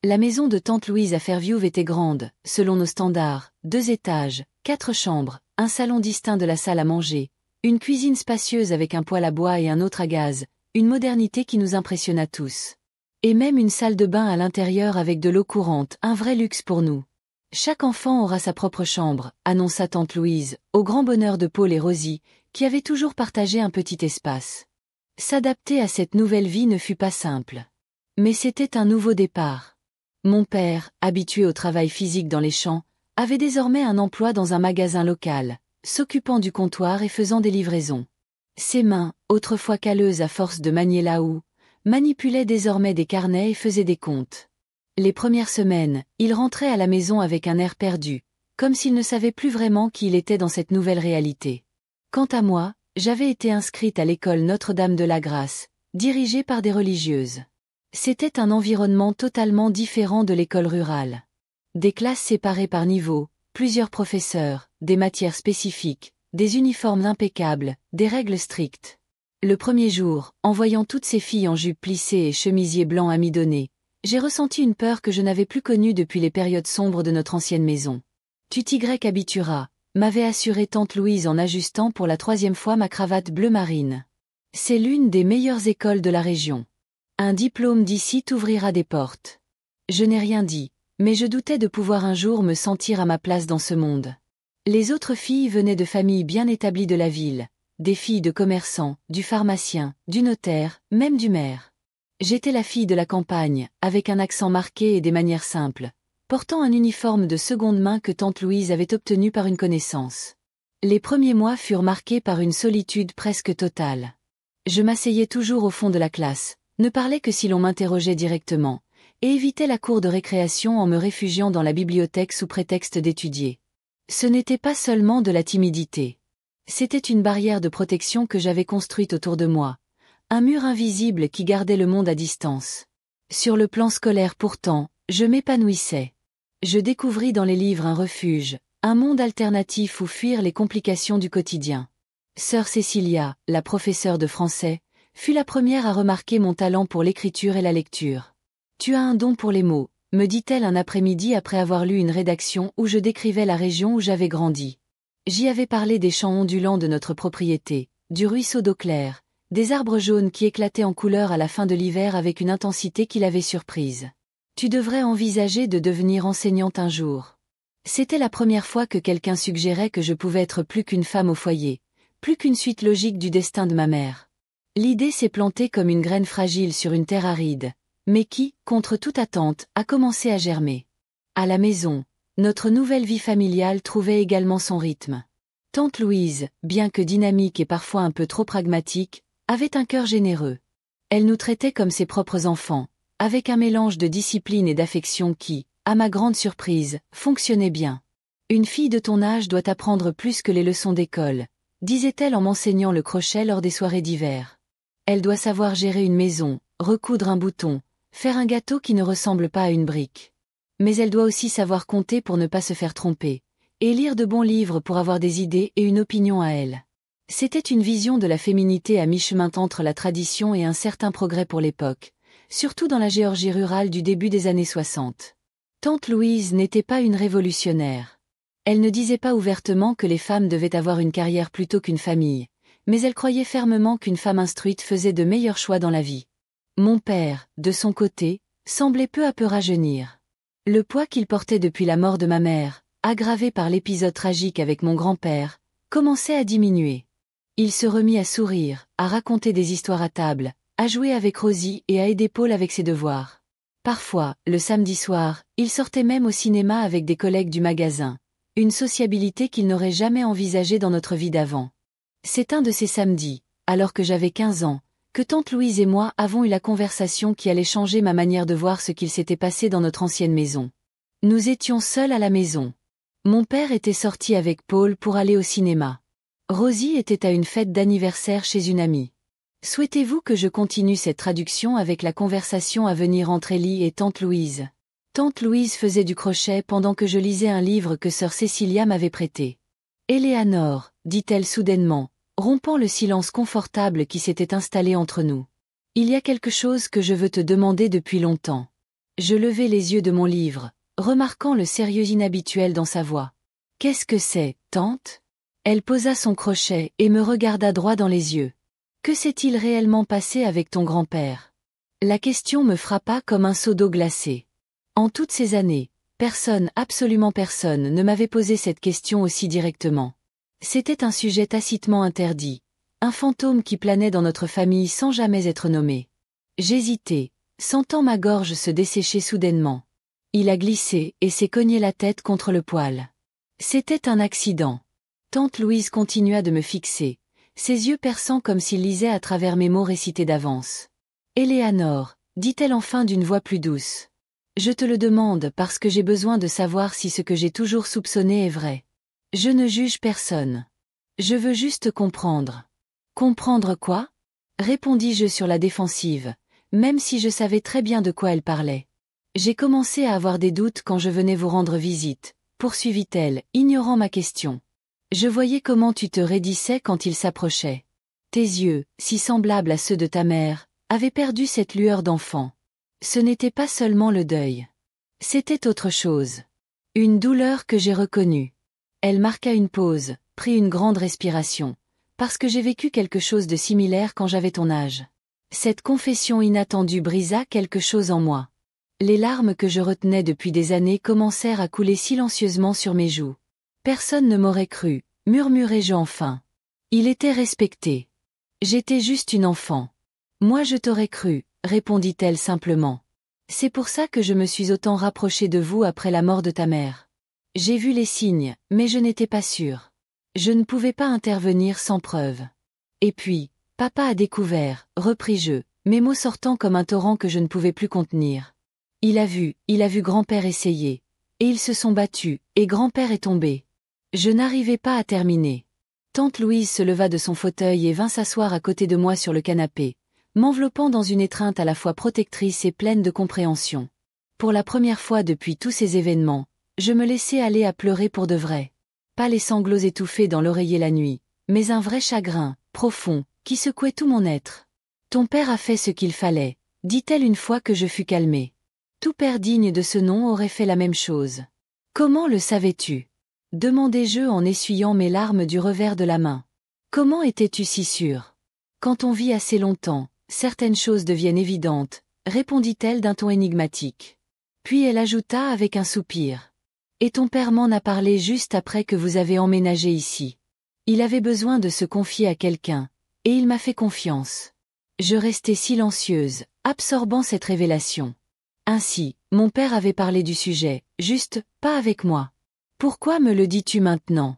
La maison de tante Louise à Fairview était grande, selon nos standards, 2 étages, 4 chambres, un salon distinct de la salle à manger, une cuisine spacieuse avec un poêle à bois et un autre à gaz, une modernité qui nous impressionna tous. Et même une salle de bain à l'intérieur avec de l'eau courante, un vrai luxe pour nous. Chaque enfant aura sa propre chambre, annonça tante Louise, au grand bonheur de Paul et Rosie, qui avaient toujours partagé un petit espace. S'adapter à cette nouvelle vie ne fut pas simple. Mais c'était un nouveau départ. Mon père, habitué au travail physique dans les champs, avait désormais un emploi dans un magasin local, s'occupant du comptoir et faisant des livraisons. Ses mains, autrefois calleuses à force de manier la houe, manipulaient désormais des carnets et faisaient des comptes. Les premières semaines, il rentrait à la maison avec un air perdu, comme s'il ne savait plus vraiment qui il était dans cette nouvelle réalité. Quant à moi, j'avais été inscrite à l'école Notre-Dame de la Grâce, dirigée par des religieuses. C'était un environnement totalement différent de l'école rurale. Des classes séparées par niveau, plusieurs professeurs, des matières spécifiques, des uniformes impeccables, des règles strictes. Le premier jour, en voyant toutes ces filles en jupe plissée et chemisier blanc amidonné, j'ai ressenti une peur que je n'avais plus connue depuis les périodes sombres de notre ancienne maison. Tu t'y habitueras, m'avait assuré tante Louise en ajustant pour la 3e fois ma cravate bleu marine. C'est l'une des meilleures écoles de la région. Un diplôme d'ici t'ouvrira des portes. Je n'ai rien dit, mais je doutais de pouvoir un jour me sentir à ma place dans ce monde. Les autres filles venaient de familles bien établies de la ville, des filles de commerçants, du pharmacien, du notaire, même du maire. J'étais la fille de la campagne, avec un accent marqué et des manières simples, portant un uniforme de seconde main que tante Louise avait obtenu par une connaissance. Les premiers mois furent marqués par une solitude presque totale. Je m'asseyais toujours au fond de la classe, ne parlais que si l'on m'interrogeait directement, et évitais la cour de récréation en me réfugiant dans la bibliothèque sous prétexte d'étudier. Ce n'était pas seulement de la timidité. C'était une barrière de protection que j'avais construite autour de moi, un mur invisible qui gardait le monde à distance. Sur le plan scolaire pourtant, je m'épanouissais. Je découvris dans les livres un refuge, un monde alternatif où fuir les complications du quotidien. Sœur Cécilia, la professeure de français, fut la première à remarquer mon talent pour l'écriture et la lecture. « Tu as un don pour les mots », me dit-elle un après-midi après avoir lu une rédaction où je décrivais la région où j'avais grandi. J'y avais parlé des champs ondulants de notre propriété, du ruisseau d'eau claire, des arbres jaunes qui éclataient en couleur à la fin de l'hiver avec une intensité qui l'avait surprise. « Tu devrais envisager de devenir enseignante un jour. » C'était la première fois que quelqu'un suggérait que je pouvais être plus qu'une femme au foyer, plus qu'une suite logique du destin de ma mère. L'idée s'est plantée comme une graine fragile sur une terre aride, mais qui, contre toute attente, a commencé à germer. À la maison, notre nouvelle vie familiale trouvait également son rythme. Tante Louise, bien que dynamique et parfois un peu trop pragmatique, avait un cœur généreux. Elle nous traitait comme ses propres enfants, avec un mélange de discipline et d'affection qui, à ma grande surprise, fonctionnait bien. Une fille de ton âge doit apprendre plus que les leçons d'école, disait-elle en m'enseignant le crochet lors des soirées d'hiver. Elle doit savoir gérer une maison, recoudre un bouton, faire un gâteau qui ne ressemble pas à une brique. Mais elle doit aussi savoir compter pour ne pas se faire tromper, et lire de bons livres pour avoir des idées et une opinion à elle. C'était une vision de la féminité à mi-chemin entre la tradition et un certain progrès pour l'époque, surtout dans la Géorgie rurale du début des années 60. Tante Louise n'était pas une révolutionnaire. Elle ne disait pas ouvertement que les femmes devaient avoir une carrière plutôt qu'une famille, mais elle croyait fermement qu'une femme instruite faisait de meilleurs choix dans la vie. Mon père, de son côté, semblait peu à peu rajeunir. Le poids qu'il portait depuis la mort de ma mère, aggravé par l'épisode tragique avec mon grand-père, commençait à diminuer. Il se remit à sourire, à raconter des histoires à table, à jouer avec Rosie et à aider Paul avec ses devoirs. Parfois, le samedi soir, il sortait même au cinéma avec des collègues du magasin, une sociabilité qu'il n'aurait jamais envisagée dans notre vie d'avant. C'est un de ces samedis, alors que j'avais 15 ans, que tante Louise et moi avons eu la conversation qui allait changer ma manière de voir ce qu'il s'était passé dans notre ancienne maison. Nous étions seuls à la maison. Mon père était sorti avec Paul pour aller au cinéma. Rosie était à une fête d'anniversaire chez une amie. Souhaitez-vous que je continue cette traduction avec la conversation à venir entre Ellie et tante Louise? Tante Louise faisait du crochet pendant que je lisais un livre que sœur Cécilia m'avait prêté. Éléanore, dit-elle soudainement, rompant le silence confortable qui s'était installé entre nous. Il y a quelque chose que je veux te demander depuis longtemps. Je levai les yeux de mon livre, remarquant le sérieux inhabituel dans sa voix. Qu'est-ce que c'est, tante? Elle posa son crochet et me regarda droit dans les yeux. Que s'est-il réellement passé avec ton grand-père? La question me frappa comme un seau d'eau glacée. En toutes ces années, personne, absolument personne, ne m'avait posé cette question aussi directement. C'était un sujet tacitement interdit, un fantôme qui planait dans notre famille sans jamais être nommé. J'hésitais, sentant ma gorge se dessécher soudainement. Il a glissé et s'est cogné la tête contre le poêle. C'était un accident. Tante Louise continua de me fixer, ses yeux perçants comme s'ils lisaient à travers mes mots récités d'avance. Éléanore, dit-elle enfin d'une voix plus douce. Je te le demande parce que j'ai besoin de savoir si ce que j'ai toujours soupçonné est vrai. Je ne juge personne. Je veux juste comprendre. Comprendre quoi? Répondis-je sur la défensive, même si je savais très bien de quoi elle parlait. J'ai commencé à avoir des doutes quand je venais vous rendre visite, poursuivit-elle, ignorant ma question. Je voyais comment tu te raidissais quand il s'approchait. Tes yeux, si semblables à ceux de ta mère, avaient perdu cette lueur d'enfant. Ce n'était pas seulement le deuil. C'était autre chose. Une douleur que j'ai reconnue. Elle marqua une pause, prit une grande respiration. Parce que j'ai vécu quelque chose de similaire quand j'avais ton âge. Cette confession inattendue brisa quelque chose en moi. Les larmes que je retenais depuis des années commencèrent à couler silencieusement sur mes joues. Personne ne m'aurait cru, murmurai-je enfin. Il était respecté. J'étais juste une enfant. Moi je t'aurais cru, répondit-elle simplement. C'est pour ça que je me suis autant rapprochée de vous après la mort de ta mère. J'ai vu les signes, mais je n'étais pas sûre. Je ne pouvais pas intervenir sans preuve. Et puis, papa a découvert, repris-je, mes mots sortant comme un torrent que je ne pouvais plus contenir. Il a vu grand-père essayer. Et ils se sont battus, et grand-père est tombé. Je n'arrivais pas à terminer. Tante Louise se leva de son fauteuil et vint s'asseoir à côté de moi sur le canapé, m'enveloppant dans une étreinte à la fois protectrice et pleine de compréhension. Pour la première fois depuis tous ces événements, je me laissais aller à pleurer pour de vrai. Pas les sanglots étouffés dans l'oreiller la nuit, mais un vrai chagrin, profond, qui secouait tout mon être. Ton père a fait ce qu'il fallait, dit-elle une fois que je fus calmée. Tout père digne de ce nom aurait fait la même chose. Comment le savais-tu? Demandai-je en essuyant mes larmes du revers de la main. Comment étais-tu si sûre? Quand on vit assez longtemps, certaines choses deviennent évidentes, répondit-elle d'un ton énigmatique. Puis elle ajouta avec un soupir. Et ton père m'en a parlé juste après que vous avez emménagé ici. Il avait besoin de se confier à quelqu'un, et il m'a fait confiance. Je restai silencieuse, absorbant cette révélation. Ainsi, mon père avait parlé du sujet, juste, pas avec moi. Pourquoi me le dis-tu maintenant?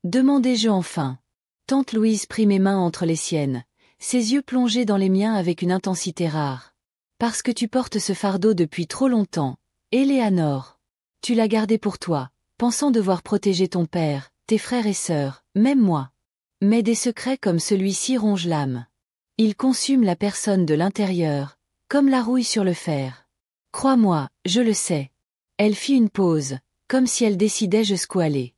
Demandai-je enfin. Tante Louise prit mes mains entre les siennes, ses yeux plongés dans les miens avec une intensité rare. Parce que tu portes ce fardeau depuis trop longtemps, Éléanore. Tu l'as gardé pour toi, pensant devoir protéger ton père, tes frères et sœurs, même moi. Mais des secrets comme celui-ci rongent l'âme. Ils consument la personne de l'intérieur, comme la rouille sur le fer. Crois-moi, je le sais. Elle fit une pause, comme si elle décidait jusqu'où aller.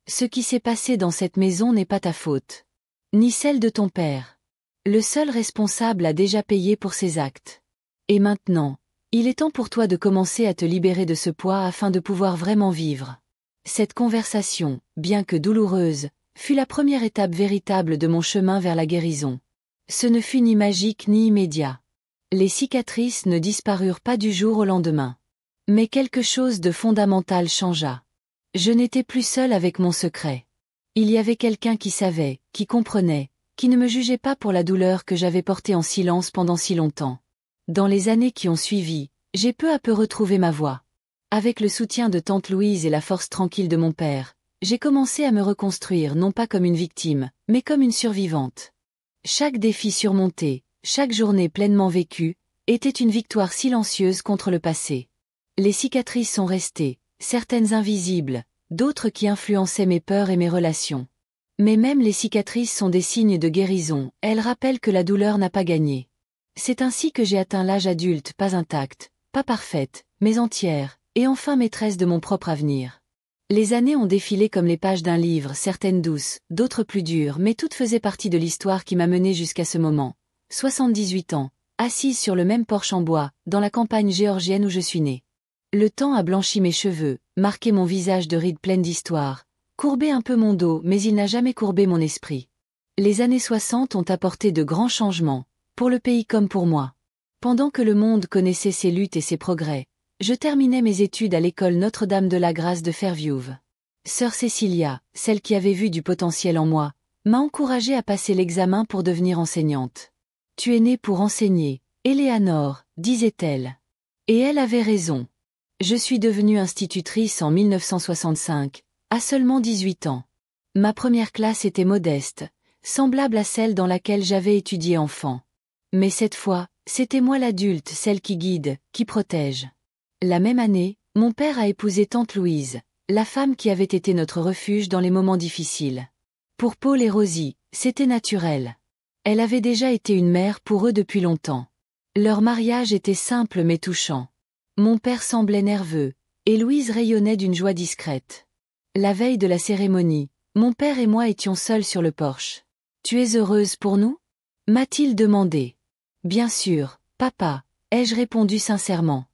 Ce qui s'est passé dans cette maison n'est pas ta faute. Ni celle de ton père. Le seul responsable a déjà payé pour ses actes. Et maintenant, il est temps pour toi de commencer à te libérer de ce poids afin de pouvoir vraiment vivre. Cette conversation, bien que douloureuse, fut la première étape véritable de mon chemin vers la guérison. Ce ne fut ni magique ni immédiat. Les cicatrices ne disparurent pas du jour au lendemain. Mais quelque chose de fondamental changea. Je n'étais plus seule avec mon secret. Il y avait quelqu'un qui savait, qui comprenait, qui ne me jugeait pas pour la douleur que j'avais portée en silence pendant si longtemps. Dans les années qui ont suivi, j'ai peu à peu retrouvé ma voie. Avec le soutien de tante Louise et la force tranquille de mon père, j'ai commencé à me reconstruire non pas comme une victime, mais comme une survivante. Chaque défi surmonté, chaque journée pleinement vécue, était une victoire silencieuse contre le passé. Les cicatrices sont restées, certaines invisibles, d'autres qui influençaient mes peurs et mes relations. Mais même les cicatrices sont des signes de guérison, elles rappellent que la douleur n'a pas gagné. C'est ainsi que j'ai atteint l'âge adulte, pas intacte, pas parfaite, mais entière, et enfin maîtresse de mon propre avenir. Les années ont défilé comme les pages d'un livre, certaines douces, d'autres plus dures, mais toutes faisaient partie de l'histoire qui m'a menée jusqu'à ce moment. 78 ans, assise sur le même porche en bois, dans la campagne géorgienne où je suis née. Le temps a blanchi mes cheveux, marqué mon visage de rides pleines d'histoire, courbé un peu mon dos, mais il n'a jamais courbé mon esprit. Les années 60 ont apporté de grands changements, pour le pays comme pour moi. Pendant que le monde connaissait ses luttes et ses progrès, je terminais mes études à l'école Notre-Dame de la Grâce de Fairview. Sœur Cécilia, celle qui avait vu du potentiel en moi, m'a encouragée à passer l'examen pour devenir enseignante. Tu es née pour enseigner, Éléanore, disait-elle. Et elle avait raison. Je suis devenue institutrice en 1965, à seulement 18 ans. Ma première classe était modeste, semblable à celle dans laquelle j'avais étudié enfant. Mais cette fois, c'était moi l'adulte, celle qui guide, qui protège. La même année, mon père a épousé tante Louise, la femme qui avait été notre refuge dans les moments difficiles. Pour Paul et Rosie, c'était naturel. Elle avait déjà été une mère pour eux depuis longtemps. Leur mariage était simple mais touchant. Mon père semblait nerveux, et Louise rayonnait d'une joie discrète. La veille de la cérémonie, mon père et moi étions seuls sur le porche. « Tu es heureuse pour nous » m'a-t-il demandé. « Bien sûr, papa, ai-je répondu sincèrement.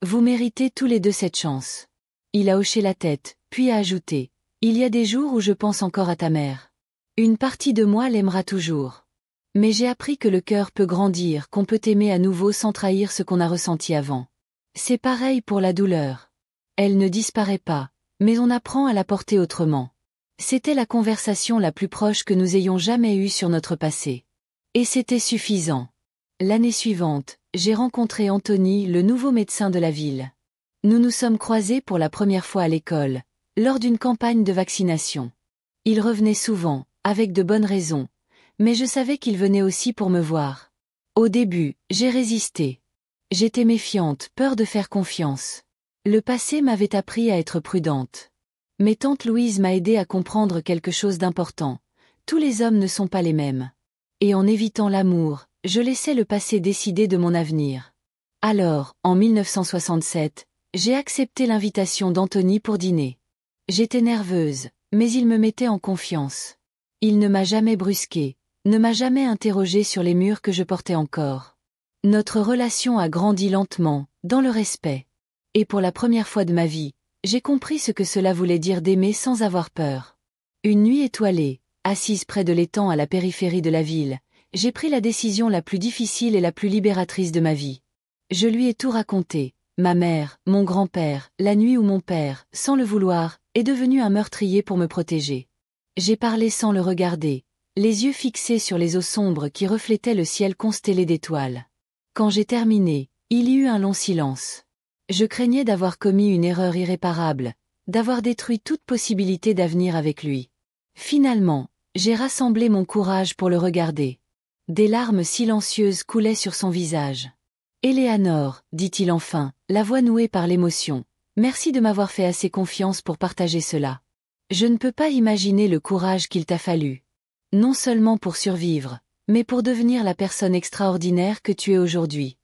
Vous méritez tous les deux cette chance. » Il a hoché la tête, puis a ajouté. « Il y a des jours où je pense encore à ta mère. Une partie de moi l'aimera toujours. Mais j'ai appris que le cœur peut grandir, qu'on peut aimer à nouveau sans trahir ce qu'on a ressenti avant. C'est pareil pour la douleur. Elle ne disparaît pas, mais on apprend à la porter autrement. C'était la conversation la plus proche que nous ayons jamais eue sur notre passé. Et c'était suffisant. L'année suivante, j'ai rencontré Anthony, le nouveau médecin de la ville. Nous nous sommes croisés pour la première fois à l'école, lors d'une campagne de vaccination. Il revenait souvent, avec de bonnes raisons, mais je savais qu'il venait aussi pour me voir. Au début, j'ai résisté. J'étais méfiante, peur de faire confiance. Le passé m'avait appris à être prudente. Mais tante Louise m'a aidé à comprendre quelque chose d'important. Tous les hommes ne sont pas les mêmes. Et en évitant l'amour, je laissais le passé décider de mon avenir. Alors, en 1967, j'ai accepté l'invitation d'Anthony pour dîner. J'étais nerveuse, mais il me mettait en confiance. Il ne m'a jamais brusquée, ne m'a jamais interrogée sur les murs que je portais encore. Notre relation a grandi lentement, dans le respect. Et pour la première fois de ma vie, j'ai compris ce que cela voulait dire d'aimer sans avoir peur. Une nuit étoilée, assise près de l'étang à la périphérie de la ville, j'ai pris la décision la plus difficile et la plus libératrice de ma vie. Je lui ai tout raconté, ma mère, mon grand-père, la nuit où mon père, sans le vouloir, est devenu un meurtrier pour me protéger. J'ai parlé sans le regarder, les yeux fixés sur les eaux sombres qui reflétaient le ciel constellé d'étoiles. Quand j'ai terminé, il y eut un long silence. Je craignais d'avoir commis une erreur irréparable, d'avoir détruit toute possibilité d'avenir avec lui. Finalement, j'ai rassemblé mon courage pour le regarder. Des larmes silencieuses coulaient sur son visage. « Éléanore, dit-il enfin, la voix nouée par l'émotion, merci de m'avoir fait assez confiance pour partager cela. Je ne peux pas imaginer le courage qu'il t'a fallu. Non seulement pour survivre, mais pour devenir la personne extraordinaire que tu es aujourd'hui. »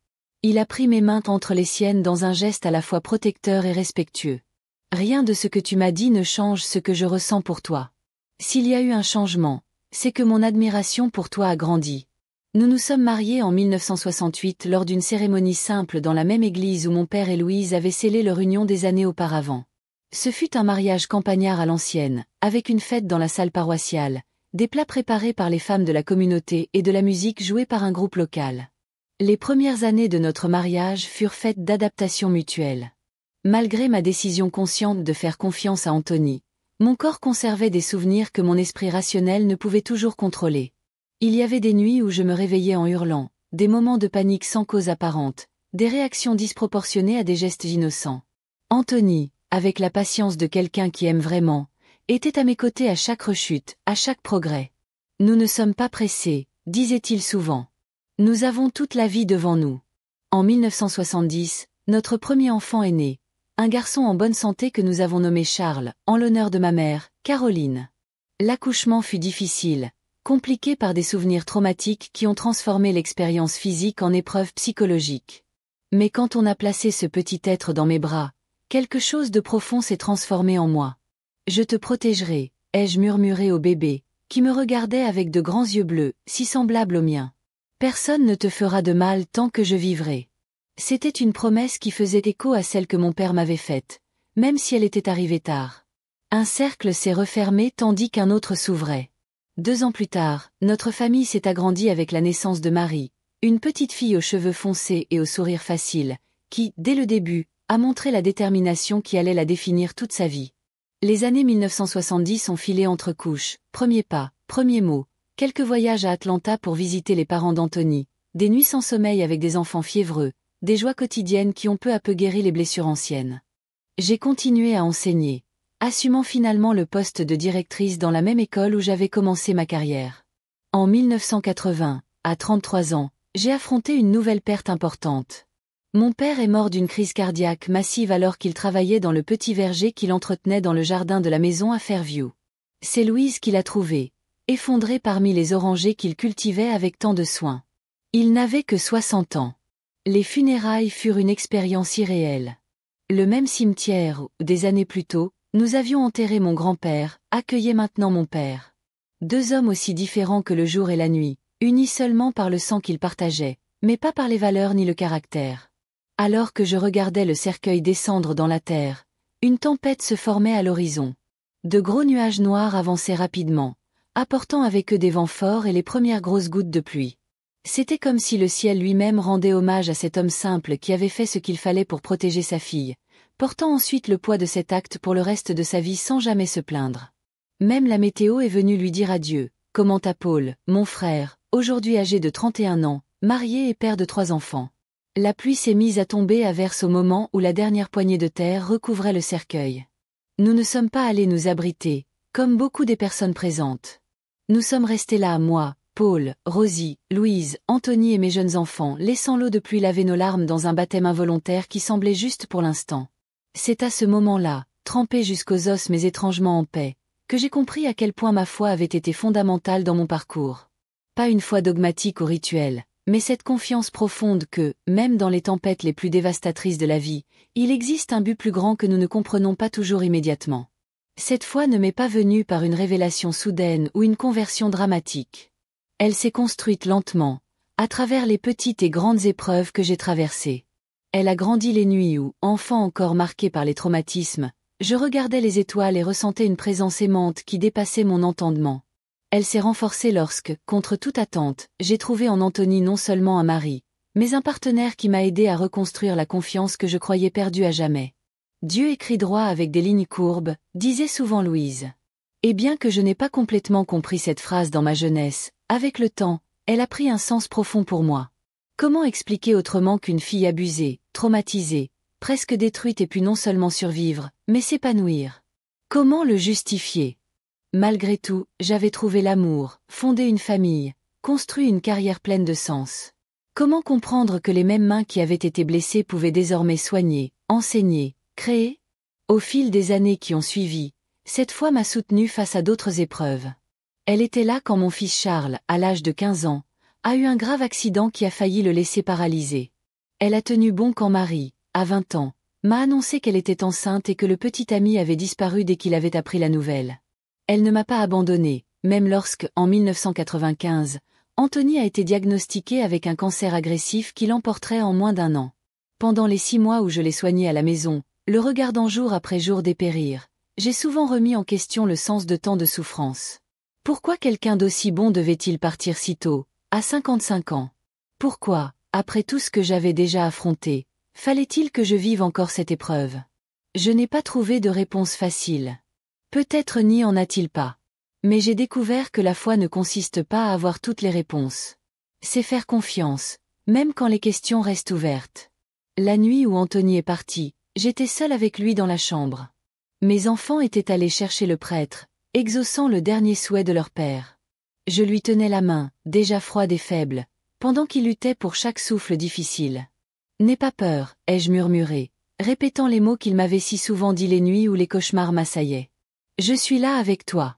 Il a pris mes mains entre les siennes dans un geste à la fois protecteur et respectueux. « Rien de ce que tu m'as dit ne change ce que je ressens pour toi. S'il y a eu un changement, c'est que mon admiration pour toi a grandi. » Nous nous sommes mariés en 1968 lors d'une cérémonie simple dans la même église où mon père et Louise avaient scellé leur union des années auparavant. Ce fut un mariage campagnard à l'ancienne, avec une fête dans la salle paroissiale, des plats préparés par les femmes de la communauté et de la musique jouée par un groupe local. Les premières années de notre mariage furent faites d'adaptation mutuelle. Malgré ma décision consciente de faire confiance à Anthony, mon corps conservait des souvenirs que mon esprit rationnel ne pouvait toujours contrôler. Il y avait des nuits où je me réveillais en hurlant, des moments de panique sans cause apparente, des réactions disproportionnées à des gestes innocents. Anthony, avec la patience de quelqu'un qui aime vraiment, était à mes côtés à chaque rechute, à chaque progrès. « Nous ne sommes pas pressés », disait-il souvent. « Nous avons toute la vie devant nous. » En 1970, notre premier enfant est né, un garçon en bonne santé que nous avons nommé Charles, en l'honneur de ma mère, Caroline. L'accouchement fut difficile, compliqué par des souvenirs traumatiques qui ont transformé l'expérience physique en épreuve psychologique. Mais quand on a placé ce petit être dans mes bras, quelque chose de profond s'est transformé en moi. « Je te protégerai », ai-je murmuré au bébé, qui me regardait avec de grands yeux bleus, si semblables aux miens. « Personne ne te fera de mal tant que je vivrai. » C'était une promesse qui faisait écho à celle que mon père m'avait faite, même si elle était arrivée tard. Un cercle s'est refermé tandis qu'un autre s'ouvrait. 2 ans plus tard, notre famille s'est agrandie avec la naissance de Marie, une petite fille aux cheveux foncés et au sourire facile, qui, dès le début, a montré la détermination qui allait la définir toute sa vie. Les années 1970 ont filé entre couches, premiers pas, premiers mots, quelques voyages à Atlanta pour visiter les parents d'Anthony, des nuits sans sommeil avec des enfants fiévreux, des joies quotidiennes qui ont peu à peu guéri les blessures anciennes. J'ai continué à enseigner, assumant finalement le poste de directrice dans la même école où j'avais commencé ma carrière. En 1980, à 33 ans, j'ai affronté une nouvelle perte importante. Mon père est mort d'une crise cardiaque massive alors qu'il travaillait dans le petit verger qu'il entretenait dans le jardin de la maison à Fairview. C'est Louise qui l'a trouvé, effondré parmi les orangers qu'il cultivait avec tant de soin. Il n'avait que 60 ans. Les funérailles furent une expérience irréelle. Le même cimetière où, des années plus tôt, nous avions enterré mon grand-père, accueillait maintenant mon père. 2 hommes aussi différents que le jour et la nuit, unis seulement par le sang qu'ils partageaient, mais pas par les valeurs ni le caractère. Alors que je regardais le cercueil descendre dans la terre, une tempête se formait à l'horizon. De gros nuages noirs avançaient rapidement, apportant avec eux des vents forts et les premières grosses gouttes de pluie. C'était comme si le ciel lui-même rendait hommage à cet homme simple qui avait fait ce qu'il fallait pour protéger sa fille, portant ensuite le poids de cet acte pour le reste de sa vie sans jamais se plaindre. Même la météo est venue lui dire adieu. « Commenta Paul, mon frère, aujourd'hui âgé de 31 ans, marié et père de 3 enfants. » La pluie s'est mise à tomber à verse au moment où la dernière poignée de terre recouvrait le cercueil. Nous ne sommes pas allés nous abriter, comme beaucoup des personnes présentes. Nous sommes restés là, moi, Paul, Rosie, Louise, Anthony et mes jeunes enfants, laissant l'eau de pluie laver nos larmes dans un baptême involontaire qui semblait juste pour l'instant. C'est à ce moment-là, trempé jusqu'aux os mais étrangement en paix, que j'ai compris à quel point ma foi avait été fondamentale dans mon parcours. Pas une foi dogmatique ou rituelle, mais cette confiance profonde que, même dans les tempêtes les plus dévastatrices de la vie, il existe un but plus grand que nous ne comprenons pas toujours immédiatement. Cette foi ne m'est pas venue par une révélation soudaine ou une conversion dramatique. Elle s'est construite lentement, à travers les petites et grandes épreuves que j'ai traversées. Elle a grandi les nuits où, enfant encore marqué par les traumatismes, je regardais les étoiles et ressentais une présence aimante qui dépassait mon entendement. Elle s'est renforcée lorsque, contre toute attente, j'ai trouvé en Anthony non seulement un mari, mais un partenaire qui m'a aidé à reconstruire la confiance que je croyais perdue à jamais. Dieu écrit droit avec des lignes courbes, disait souvent Louise. Et bien que je n'ai pas complètement compris cette phrase dans ma jeunesse, avec le temps, elle a pris un sens profond pour moi. Comment expliquer autrement qu'une fille abusée, traumatisée, presque détruite ait pu non seulement survivre, mais s'épanouir? Comment le justifier? Malgré tout, j'avais trouvé l'amour, fondé une famille, construit une carrière pleine de sens. Comment comprendre que les mêmes mains qui avaient été blessées pouvaient désormais soigner, enseigner, créer? Au fil des années qui ont suivi, cette foi m'a soutenue face à d'autres épreuves. Elle était là quand mon fils Charles, à l'âge de 15 ans, a eu un grave accident qui a failli le laisser paralysé. Elle a tenu bon quand Marie, à 20 ans, m'a annoncé qu'elle était enceinte et que le petit ami avait disparu dès qu'il avait appris la nouvelle. Elle ne m'a pas abandonnée, même lorsque, en 1995, Anthony a été diagnostiqué avec un cancer agressif qui l'emporterait en moins d'1 an. Pendant les 6 mois où je l'ai soigné à la maison, le regardant jour après jour dépérir, j'ai souvent remis en question le sens de tant de souffrance. Pourquoi quelqu'un d'aussi bon devait-il partir si tôt, à 55 ans? Pourquoi, après tout ce que j'avais déjà affronté, fallait-il que je vive encore cette épreuve? Je n'ai pas trouvé de réponse facile. Peut-être n'y en a-t-il pas. Mais j'ai découvert que la foi ne consiste pas à avoir toutes les réponses. C'est faire confiance, même quand les questions restent ouvertes. La nuit où Anthony est parti, j'étais seule avec lui dans la chambre. Mes enfants étaient allés chercher le prêtre, exaucant le dernier souhait de leur père. Je lui tenais la main, déjà froide et faible, pendant qu'il luttait pour chaque souffle difficile. « N'aie pas peur », ai-je murmuré, répétant les mots qu'il m'avait si souvent dit les nuits où les cauchemars m'assaillaient. « Je suis là avec toi. »